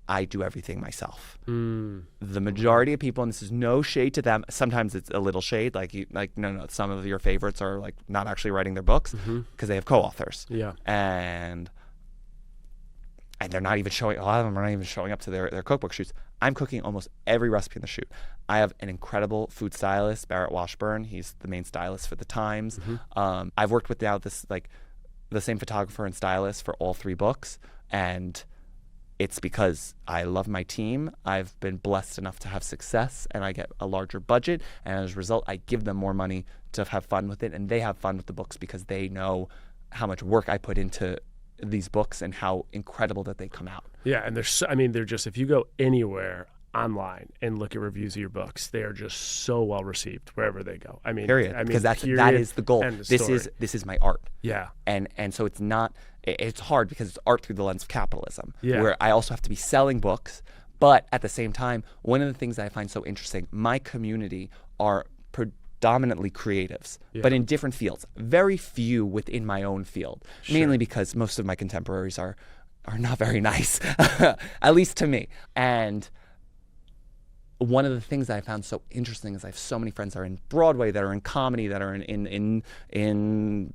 I do everything myself. The majority of people, and this is no shade to them, sometimes it's a little shade, no, some of your favorites are like not actually writing their books because they have co-authors. Yeah. And they're not even showing, a lot of them are not even showing up to their cookbook shoots. I'm cooking almost every recipe in the shoot. I have an incredible food stylist, Barrett Washburn. He's the main stylist for the Times. I've worked with now the same photographer and stylist for all 3 books, and it's because I love my team. I've been blessed enough to have success, and I get a larger budget, and as a result, I give them more money to have fun with it, and they have fun with the books because they know how much work I put into these books and how incredible that they come out. Yeah, and they're just, if you go anywhere online and look at reviews of your books, they are just so well received wherever they go. Because that is the goal. This is my art. Yeah. And so it's hard because it's art through the lens of capitalism. Yeah. Where I also have to be selling books, but at the same time, one of the things that I find so interesting, my community are predominantly creatives, but in different fields. Very few within my own field, mainly because most of my contemporaries are not very nice, at least to me. And one of the things that I found so interesting is I have so many friends that are in Broadway, that are in comedy, that are in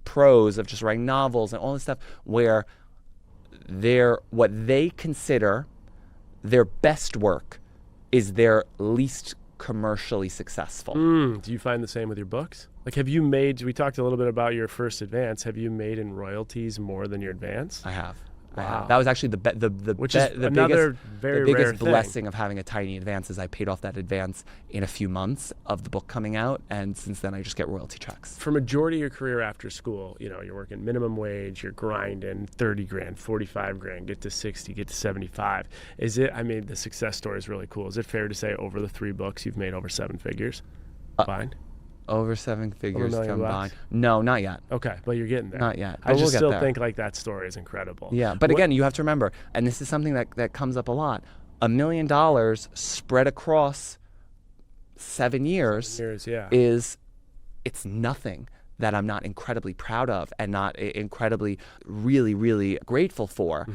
prose, of just writing novels and all this stuff, where what they consider their best work is their least commercially successful. Do you find the same with your books? Like, we talked a little bit about your first advance. Have you made in royalties more than your advance? I have. Wow. That was actually the biggest thing. blessing of having a tiny advance is I paid off that advance in a few months of the book coming out, and since then I just get royalty checks. For majority of your career after school, you're working minimum wage, you're grinding 30 grand, 45 grand, get to 60, get to 75. The success story is really cool. Is it fair to say over the 3 books you've made over 7 figures combined? Over 7 figures combined. Bucks? No, not yet. Okay, but you're getting there. Not yet. I just still think like that story is incredible. Yeah, but again, you have to remember, and this is something that comes up a lot, $1 million spread across 7 years, it's nothing that I'm not incredibly proud of and not incredibly, really, really grateful for.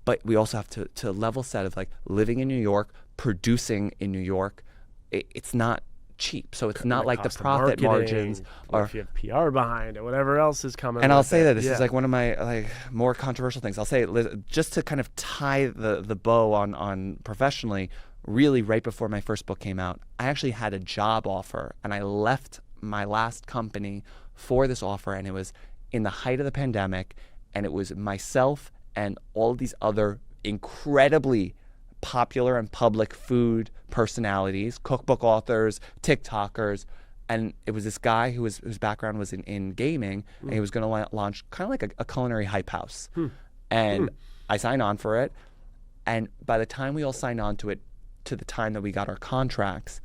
But we also have to level set of like living in New York, producing in New York. It's not cheap, so it's not like the profit margins or if you have PR behind it, whatever else is coming. And I'll say that this is like one of my more controversial things. I'll say just to kind of tie the bow on professionally. Really, right before my first book came out, I actually had a job offer, and I left my last company for this offer, and it was in the height of the pandemic, and it was myself and all of these other incredibly popular and public food personalities, cookbook authors, TikTokers, and it was this guy whose background was in gaming, and he was going to launch kind of like a culinary hype house. And I signed on for it, and by the time we all signed on to it, to the time that we got our contracts,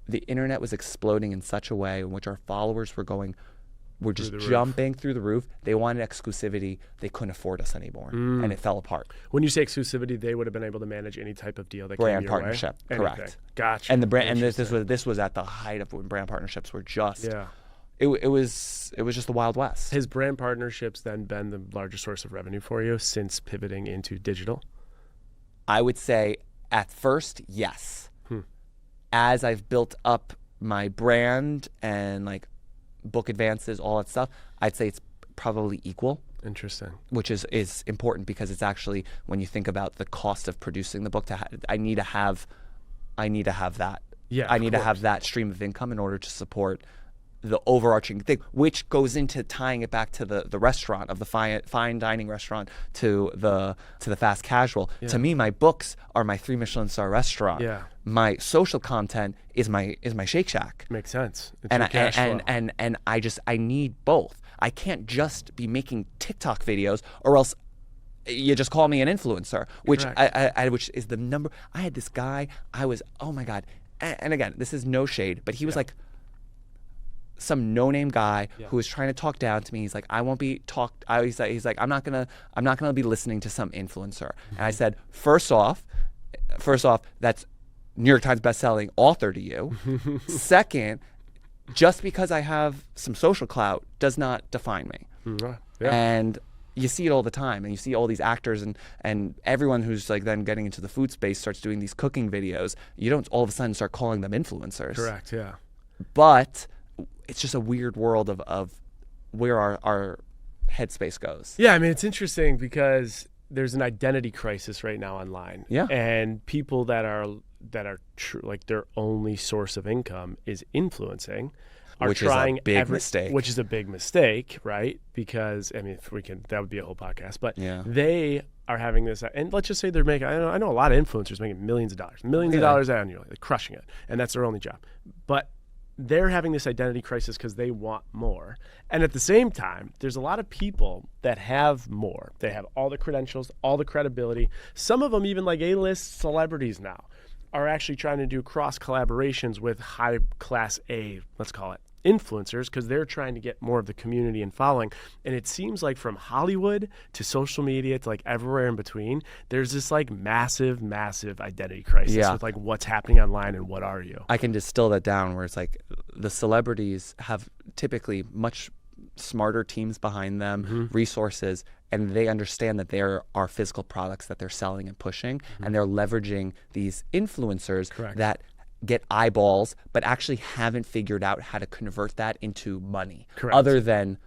the internet was exploding in such a way in which our followers were just jumping through the roof. They wanted exclusivity. They couldn't afford us anymore, and it fell apart. When you say exclusivity, they would have been able to manage any type of deal that brand came your partnership, way? correct? Anything. Gotcha. And this was at the height of when brand partnerships were just. Yeah. It was just the Wild West. Has brand partnerships then been the largest source of revenue for you since pivoting into digital? I would say at first, yes. As I've built up my brand and like book advances, all that stuff, I'd say it's probably equal. Interesting. Which is important because it's actually, when you think about the cost of producing the book, I need to have that. Yeah, I need to have that stream of income in order to support the overarching thing, which goes into tying it back to the restaurant, of the fine dining restaurant to the fast casual. Yeah. To me, my books are my 3 Michelin star restaurant. Yeah. My social content is my Shake Shack. Makes sense. It's And your cash flow. and I need both. I can't just be making TikTok videos, or else you just call me an influencer, which which is the number. I had this guy. I was, oh my God. And again, this is no shade, but he was like some no-name guy who was trying to talk down to me. He's like, I won't be talked. He's like, I'm not gonna be listening to some influencer. And I said, first off, that's New York Times bestselling author to you. Second, just because I have some social clout does not define me. Yeah. And you see it all the time, and you see all these actors and everyone who's like then getting into the food space starts doing these cooking videos. You don't all of a sudden start calling them influencers. Correct, yeah. But it's just a weird world of where our headspace goes. Yeah, I mean, it's interesting because there's an identity crisis right now online. Yeah. And people that are true, like their only source of income is influencing. Which is a big mistake. Which is a big mistake, right? Because, I mean, that would be a whole podcast. But they are having this, and let's just say they're making, I know a lot of influencers making millions of dollars annually, like crushing it. And that's their only job. But they're having this identity crisis because they want more. And at the same time, there's a lot of people that have more. They have all the credentials, all the credibility. Some of them, even like A-list celebrities now, are actually trying to do cross collaborations with high class A, let's call it, influencers, because they're trying to get more of the community and following. And it seems like from Hollywood to social media to like everywhere in between, there's this like massive identity crisis with like what's happening online and what are you. I can distill that down where it's like the celebrities have typically much smarter teams behind them, resources, and they understand that there are physical products that they're selling and pushing, and they're leveraging these influencers that get eyeballs, but actually haven't figured out how to convert that into money, other than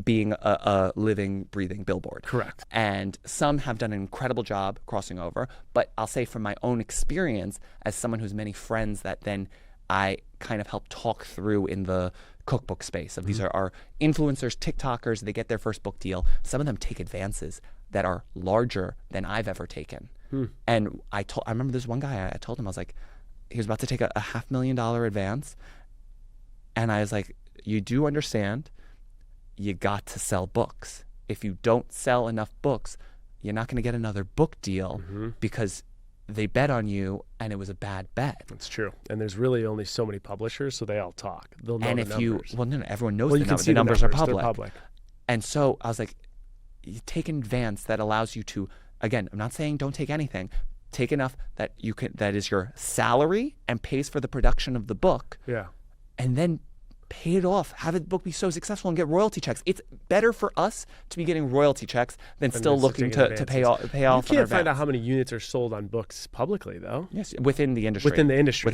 being a living, breathing billboard. Correct. And some have done an incredible job crossing over, but I'll say from my own experience as someone who's many friends that then I kind of help talk through in the cookbook space of these are influencers, TikTokers, they get their first book deal. Some of them take advances that are larger than I've ever taken. And I remember this one guy, I told him, I was like, he was about to take a $500,000 advance. And I was like, you do understand, you got to sell books. If you don't sell enough books, you're not going to get another book deal because they bet on you and it was a bad bet. That's true. And there's really only so many publishers, so they all talk. They'll know the numbers. No, everyone knows the numbers are public. They're public. And so I was like, you take an advance that allows you to, again, I'm not saying don't take anything, take enough that you can, that is your salary and pays for the production of the book. Yeah. And then pay it off, have the book be so successful and get royalty checks. It's better for us to be getting royalty checks than still looking to pay off. You can't find out how many units are sold on books publicly, though. Yes, within the industry. Within the industry.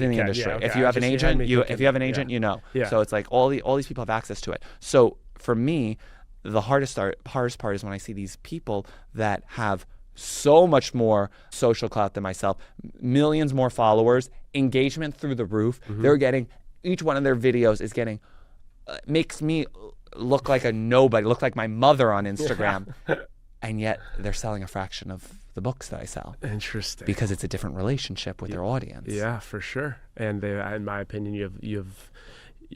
Yeah, okay. If you have an agent, you know. Yeah. So it's like all these people have access to it. So for me, the hardest part is when I see these people that have so much more social clout than myself, millions more followers, engagement through the roof. They're getting, each one of their videos is getting, makes me look like a nobody, look like my mother on Instagram. And yet they're selling a fraction of the books that I sell. Interesting. Because it's a different relationship with their audience. Yeah, for sure. And in my opinion,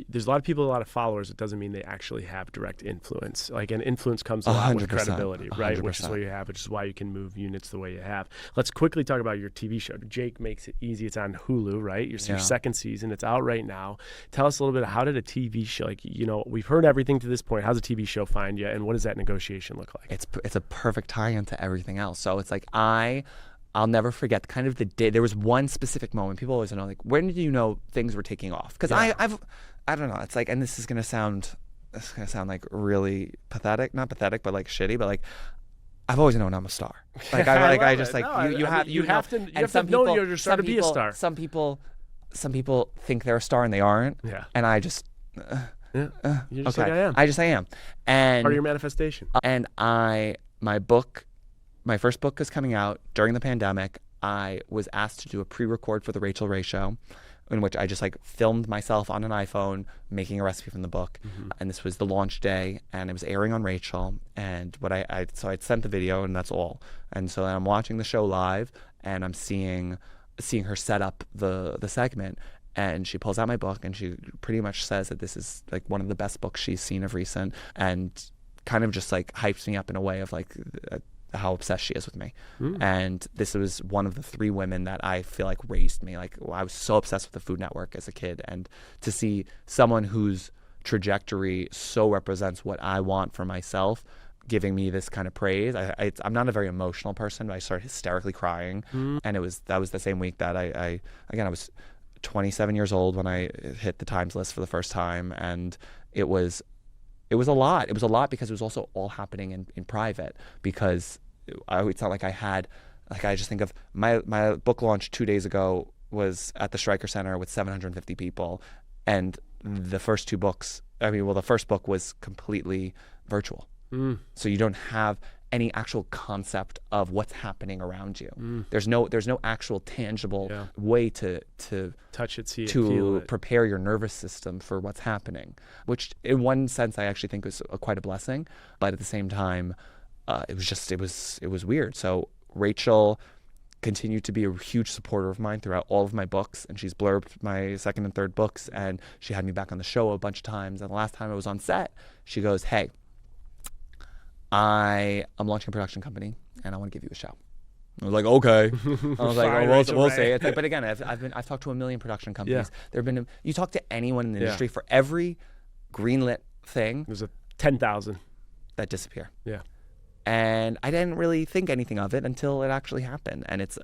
there's a lot of people, a lot of followers. It doesn't mean they actually have direct influence. Like, an influence comes a lot with credibility, right? 100%. Which is what you have, which is why you can move units the way you have. Let's quickly talk about your TV show. Jake Makes It Easy. It's on Hulu, right? Your second season. It's out right now. Tell us a little bit, how did a TV show, like, we've heard everything to this point. How's a TV show find you, and what does that negotiation look like? It's a perfect tie-in to everything else. So it's like I'll never forget kind of the day. There was one specific moment. People always know, like, when did you know things were taking off? Because I don't know. It's like, and this is gonna sound like really pathetic, not pathetic, but like shitty, but like, I've always known I'm a star. Like you have to know you're starting to be a star. Some people think they're a star and they aren't. Yeah. And I just you're just like I am. I am. And part of your manifestation. And my first book is coming out during the pandemic. I was asked to do a pre-record for the Rachel Ray Show, in which I just like filmed myself on an iPhone making a recipe from the book. And this was the launch day, and it was airing on Rachel. And so I'd sent the video, and that's all. And so I'm watching the show live, and I'm seeing her set up the segment. And she pulls out my book, and she pretty much says that this is like one of the best books she's seen of recent, and kind of just like hypes me up in a way of like how obsessed she is with me. And this was one of the 3 women that I feel like raised me. Like, I was so obsessed with the Food Network as a kid, and to see someone whose trajectory so represents what I want for myself giving me this kind of praise. I'm not a very emotional person, but I started hysterically crying. And that was the same week that I was 27 years old when I hit the Times list for the first time, and it was It was a lot. It was a lot because it was also all happening in private, because it's not like I just think of my book launch 2 days ago was at the Stryker Center with 750 people. And the first two books, the first book was completely virtual. So you don't have any actual concept of what's happening around you. There's no actual tangible way to touch it, see it, to feel it. prepare your nervous system for what's happening, which in one sense I actually think was quite a blessing, but at the same time it was weird. So Rachel continued to be a huge supporter of mine throughout all of my books, and she's blurbed my second and third books, and she had me back on the show a bunch of times. And the last time I was on set, she goes, "Hey, I'm launching a production company, and I want to give you a show." I was like, "Okay." I was like, Fine, we'll see. It's like, but again, I've talked to a million production companies. You talk to anyone in the industry, for every greenlit thing, There's 10,000 that disappear. Yeah. And I didn't really think anything of it until it actually happened. And it's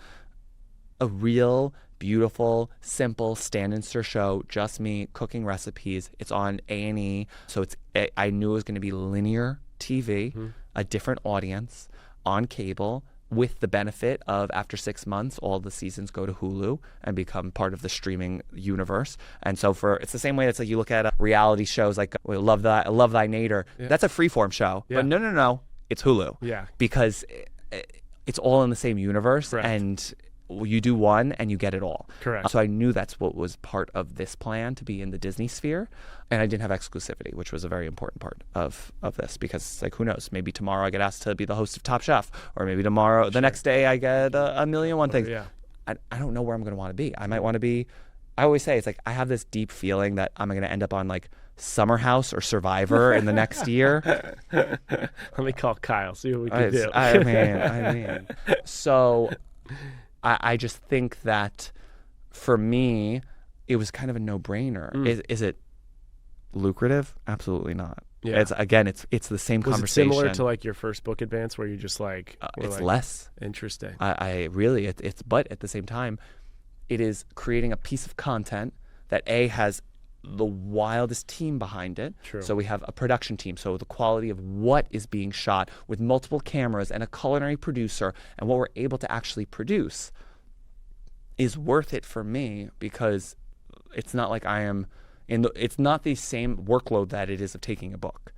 a real, beautiful, simple stand-and-stir show, just me cooking recipes. It's on A&E, so I knew it was going to be linear TV, a different audience, on cable, with the benefit of after 6 months, all the seasons go to Hulu and become part of the streaming universe. And so it's the same way it's like you look at reality shows like Love Thy Neighbor. That's a freeform show. But no. It's Hulu. Yeah. Because it's all in the same universe. Correct. And you do one and you get it all. Correct. So I knew that's what was part of this plan, to be in the Disney sphere. And I didn't have exclusivity, which was a very important part of this, because like, who knows, maybe tomorrow I get asked to be the host of Top Chef, or maybe tomorrow, the next day I get a million one things. Yeah. I don't know where I'm going to want to be. I might want to be, I always say, it's like, I have this deep feeling that I'm going to end up on like Summer House or Survivor in the next year. Let me call Kyle, see what we can do. I mean. So I just think that for me, it was kind of a no-brainer. Is it lucrative? Absolutely not. Yeah. It's the same conversation. Was it similar to like your first book advance, where you just like it's less interesting? I really but at the same time, it is creating a piece of content that has the wildest team behind it. True. So we have a production team. So the quality of what is being shot with multiple cameras and a culinary producer, and what we're able to actually produce is worth it for me, because it's not like I am it's not the same workload that it is of taking a book.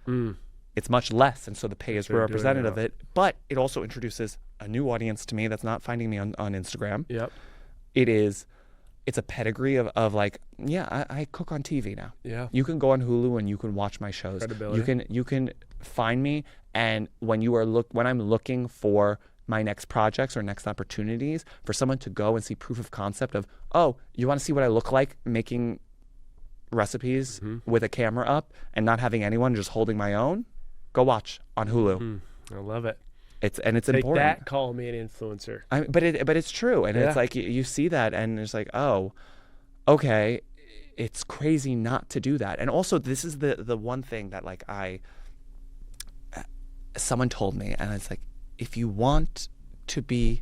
It's much less, and so the pay is representative of it, but it also introduces a new audience to me that's not finding me on Instagram. Yep. It's a pedigree of like, I cook on TV now. Yeah. You can go on Hulu and you can watch my shows. Credibility. You can find me, and when I'm looking for my next projects or next opportunities, for someone to go and see proof of concept of, oh, you want to see what I look like making recipes with a camera up and not having anyone, just holding my own, go watch on Hulu. I love it. It's Take important. that, call me an influencer. But it's true, and it's like you see that, and it's like, oh, okay, it's crazy not to do that. And also, this is the one thing that like someone told me, and it's like, if you want to be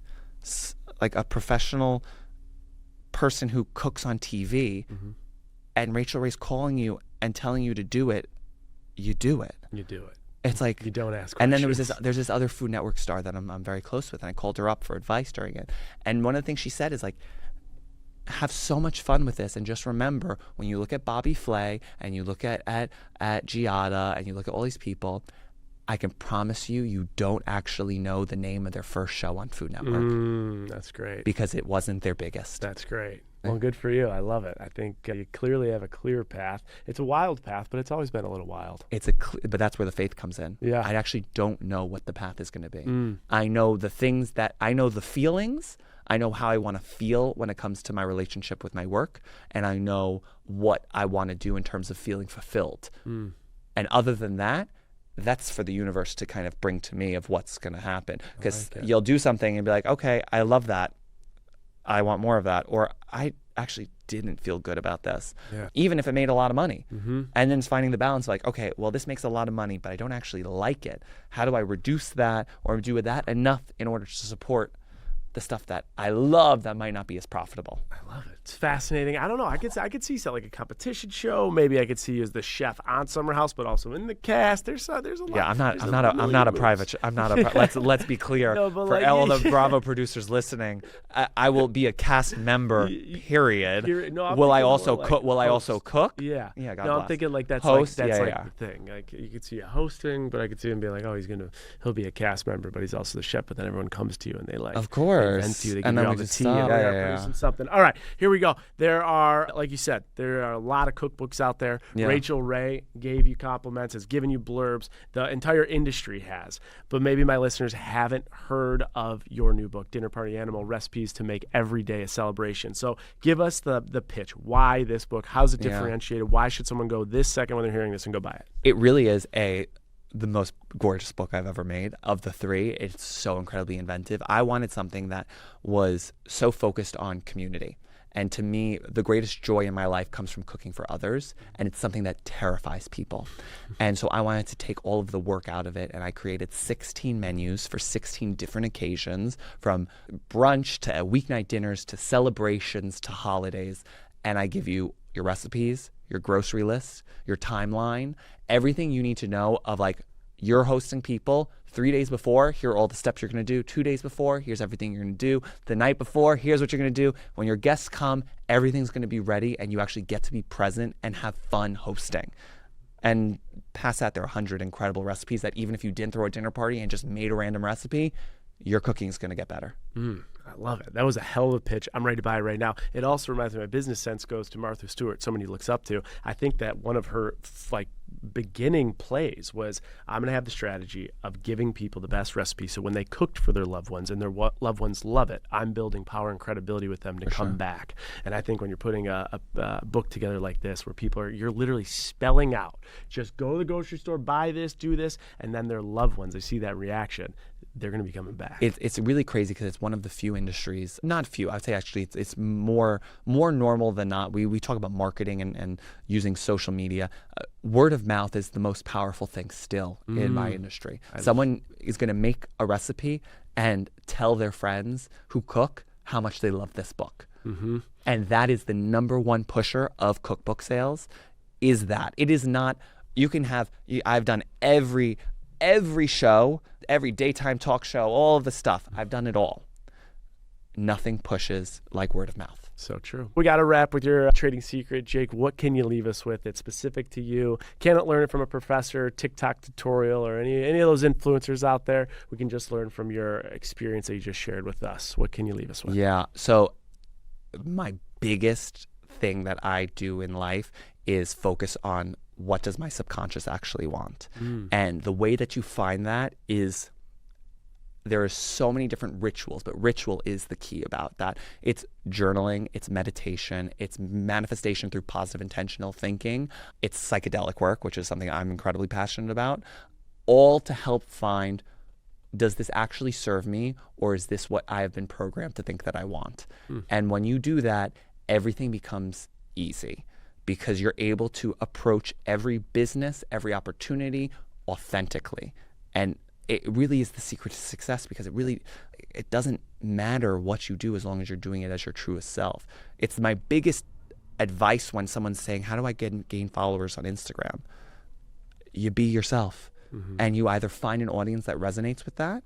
like a professional person who cooks on TV, and Rachel Ray's calling you and telling you to do it, you do it. You do it. It's like, you don't ask questions. And then there's this other Food Network star that I'm very close with, and I called her up for advice during it. And one of the things she said is like, have so much fun with this, and just remember, when you look at Bobby Flay and you look at Giada and you look at all these people, I can promise you don't actually know the name of their first show on Food Network. That's great. Because it wasn't their biggest. That's great. Well, good for you. I love it. I think you clearly have a clear path. It's a wild path, but it's always been a little wild. But that's where the faith comes in. Yeah. I actually don't know what the path is going to be. I know the feelings. I know how I want to feel when it comes to my relationship with my work, and I know what I want to do in terms of feeling fulfilled. And other than that, that's for the universe to kind of bring to me of what's going to happen. Because you'll do something and be like, okay, I love that. I want more of that. Or I actually didn't feel good about this, even if it made a lot of money. And then it's finding the balance, like, okay, well, this makes a lot of money, but I don't actually like it. How do I reduce that or do that enough in order to support the stuff that I love that might not be as profitable. I love it. It's fascinating. I don't know. I could see like a competition show. Maybe I could see you as the chef on Summer House, but also in the cast. There's a lot. Yeah, I'm not a private. Let's be clear. No, for all the Bravo producers listening, I will be a cast member. Period. Will I also cook? Will I also cook? Yeah. Yeah. God no, bless. I'm thinking like that's host. Like, that's yeah, like yeah. the thing. Like you could see a hosting, but I could see him be like, oh, he'll be a cast member, but he's also the chef. But then everyone comes to you and they like, of course, they vent to you, they give and you then all we the just tea, stop. and they're producing something. All right, here we go. There are, like you said, there are a lot of cookbooks out there. Yeah. Rachel Ray gave you compliments, has given you blurbs. The entire industry has, but maybe my listeners haven't heard of your new book, Dinner Party Animal: Recipes to Make Every Day a Celebration. So give us the pitch. Why this book? How's it differentiated? Why should someone go this second when they're hearing this and go buy it? It really is the most gorgeous book I've ever made. Of the three, it's so incredibly inventive. I wanted something that was so focused on community. And to me, the greatest joy in my life comes from cooking for others, and it's something that terrifies people. And so I wanted to take all of the work out of it, and I created 16 menus for 16 different occasions, from brunch to weeknight dinners to celebrations to holidays. And I give you your recipes, your grocery list, your timeline, everything you need to know of like you're hosting people 3 days before, here are all the steps you're going to do. 2 days before, here's everything you're going to do. The night before, here's what you're going to do. When your guests come, everything's going to be ready and you actually get to be present and have fun hosting. And past that, there are 100 incredible recipes that even if you didn't throw a dinner party and just made a random recipe, your cooking is going to get better. I love it. That was a hell of a pitch. I'm ready to buy it right now. It also reminds me, my business sense goes to Martha Stewart, someone he looks up to. I think that one of her beginning plays was, I'm going to have the strategy of giving people the best recipe so when they cooked for their loved ones and their loved ones love it, I'm building power and credibility with them to come back. And I think when you're putting a book together like this, where you're literally spelling out, just go to the grocery store, buy this, do this, and then their loved ones, they see that reaction, they're going to be coming back. It's really crazy because it's one of the few industries, not few, I'd say actually it's more normal than not. We talk about marketing and using social media. Word of mouth is the most powerful thing still in my industry. Someone is going to make a recipe and tell their friends who cook how much they love this book. And that is the number one pusher of cookbook sales, is that. It is not, I've done every show, every daytime talk show, all of the stuff. I've done it all. Nothing pushes like word of mouth. So true. We got to wrap with your trading secret. Jake, what can you leave us with? It's specific to you. Cannot learn it from a professor, TikTok tutorial, or any of those influencers out there. We can just learn from your experience that you just shared with us. What can you leave us with? Yeah. So my biggest thing that I do in life is focus on what does my subconscious actually want. And the way that you find that is, there are so many different rituals, but ritual is the key about that. It's journaling, it's meditation, it's manifestation through positive intentional thinking, it's psychedelic work, which is something I'm incredibly passionate about, all to help find, does this actually serve me, or is this what I have been programmed to think that I want? And when you do that, everything becomes easy, because you're able to approach every business, every opportunity authentically. And it really is the secret to success, because it doesn't matter what you do as long as you're doing it as your truest self. It's my biggest advice when someone's saying, how do I gain followers on Instagram? You be yourself. And you either find an audience that resonates with that,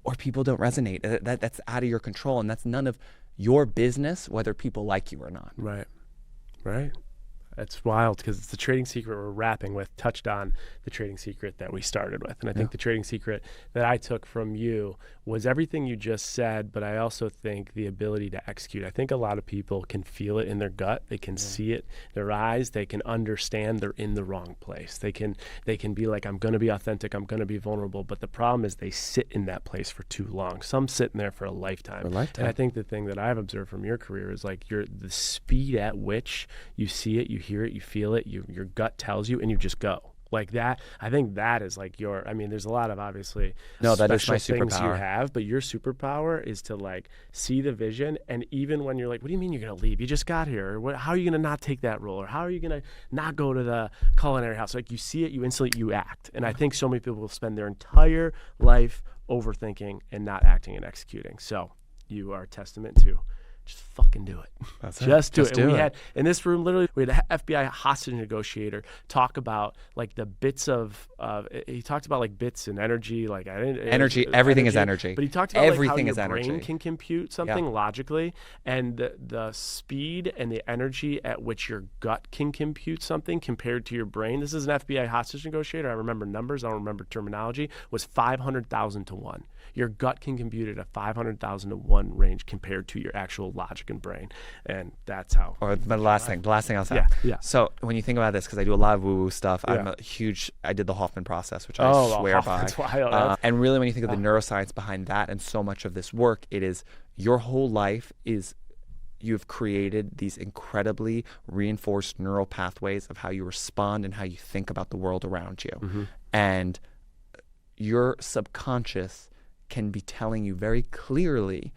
or people don't resonate. That's out of your control, and that's none of your business whether people like you or not. Right. That's wild, because it's the trading secret we're wrapping with, touched on the trading secret that we started with. And I think the trading secret that I took from you was everything you just said, but I also think the ability to execute. I think a lot of people can feel it in their gut. They can see it in their eyes. They can understand they're in the wrong place. They can be like, I'm going to be authentic. I'm going to be vulnerable. But the problem is they sit in that place for too long. Some sit in there for a lifetime. And I think the thing that I've observed from your career is like the speed at which you see it, you hear it, you feel it, your gut tells you, and you just go. Like that, I think that is like there's a lot of obviously that is my things superpower. you have, but your superpower is to like see the vision. And even when you're like, what do you mean you're going to leave? You just got here. How are you going to not take that role? Or how are you going to not go to the culinary house? Like you see it, you instantly, you act. And I think so many people will spend their entire life overthinking and not acting and executing. So you are a testament to just fucking do it. That's just do Just it. do And we it. had in this room, literally, we had an FBI hostage negotiator talk about like the bits of. He talked about like bits and energy, like Energy. Everything is energy. But he talked about Everything like is how your brain energy. can compute something logically, and the speed and the energy at which your gut can compute something compared to your brain. This is an FBI hostage negotiator. I remember numbers. I don't remember terminology. Was 500,000 to 1. Your gut can compute it at 500,000 to 1 range compared to your actual logic and brain, and that's how. Or the last thing I'll say. Yeah. So when you think about this, because I do a lot of woo-woo stuff, Yeah. I did the Hoffman process, which I swear by. That's wild. And really, when you think of the neuroscience behind that and so much of this work, it is your whole life is you've created these incredibly reinforced neural pathways of how you respond and how you think about the world around you. Mm-hmm. And your subconscious can be telling you very clearly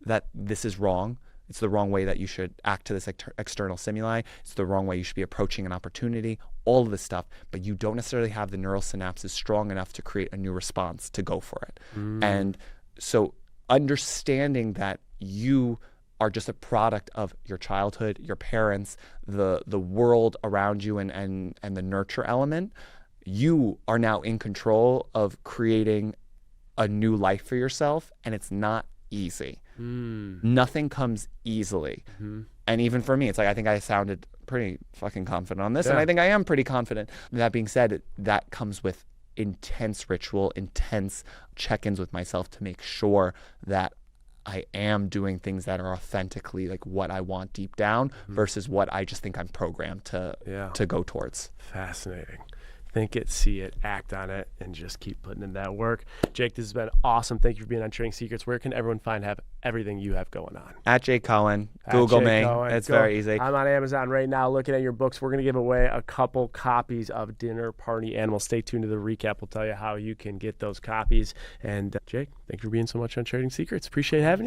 that this is wrong. It's the wrong way that you should act to this external stimuli. It's the wrong way you should be approaching an opportunity, all of this stuff. But you don't necessarily have the neural synapses strong enough to create a new response to go for it. And so understanding that you are just a product of your childhood, your parents, the world around you, and the nurture element, you are now in control of creating a new life for yourself, and it's not easy. Nothing comes easily. And even for me, it's like I think I sounded pretty fucking confident on this, and I think I am pretty confident. That being said, that comes with intense ritual, intense check-ins with myself to make sure that I am doing things that are authentically like what I want deep down versus what I just think I'm programmed to go towards. Fascinating. Think it, see it, act on it, and just keep putting in that work. Jake, this has been awesome. Thank you for being on Trading Secrets. Where can everyone have everything you have going on? At Jake Cohen. Google me. Cohen. It's very easy. I'm on Amazon right now looking at your books. We're going to give away a couple copies of Dinner Party Animal. Stay tuned to the recap. We'll tell you how you can get those copies. And Jake, thank you for being so much on Trading Secrets. Appreciate having you.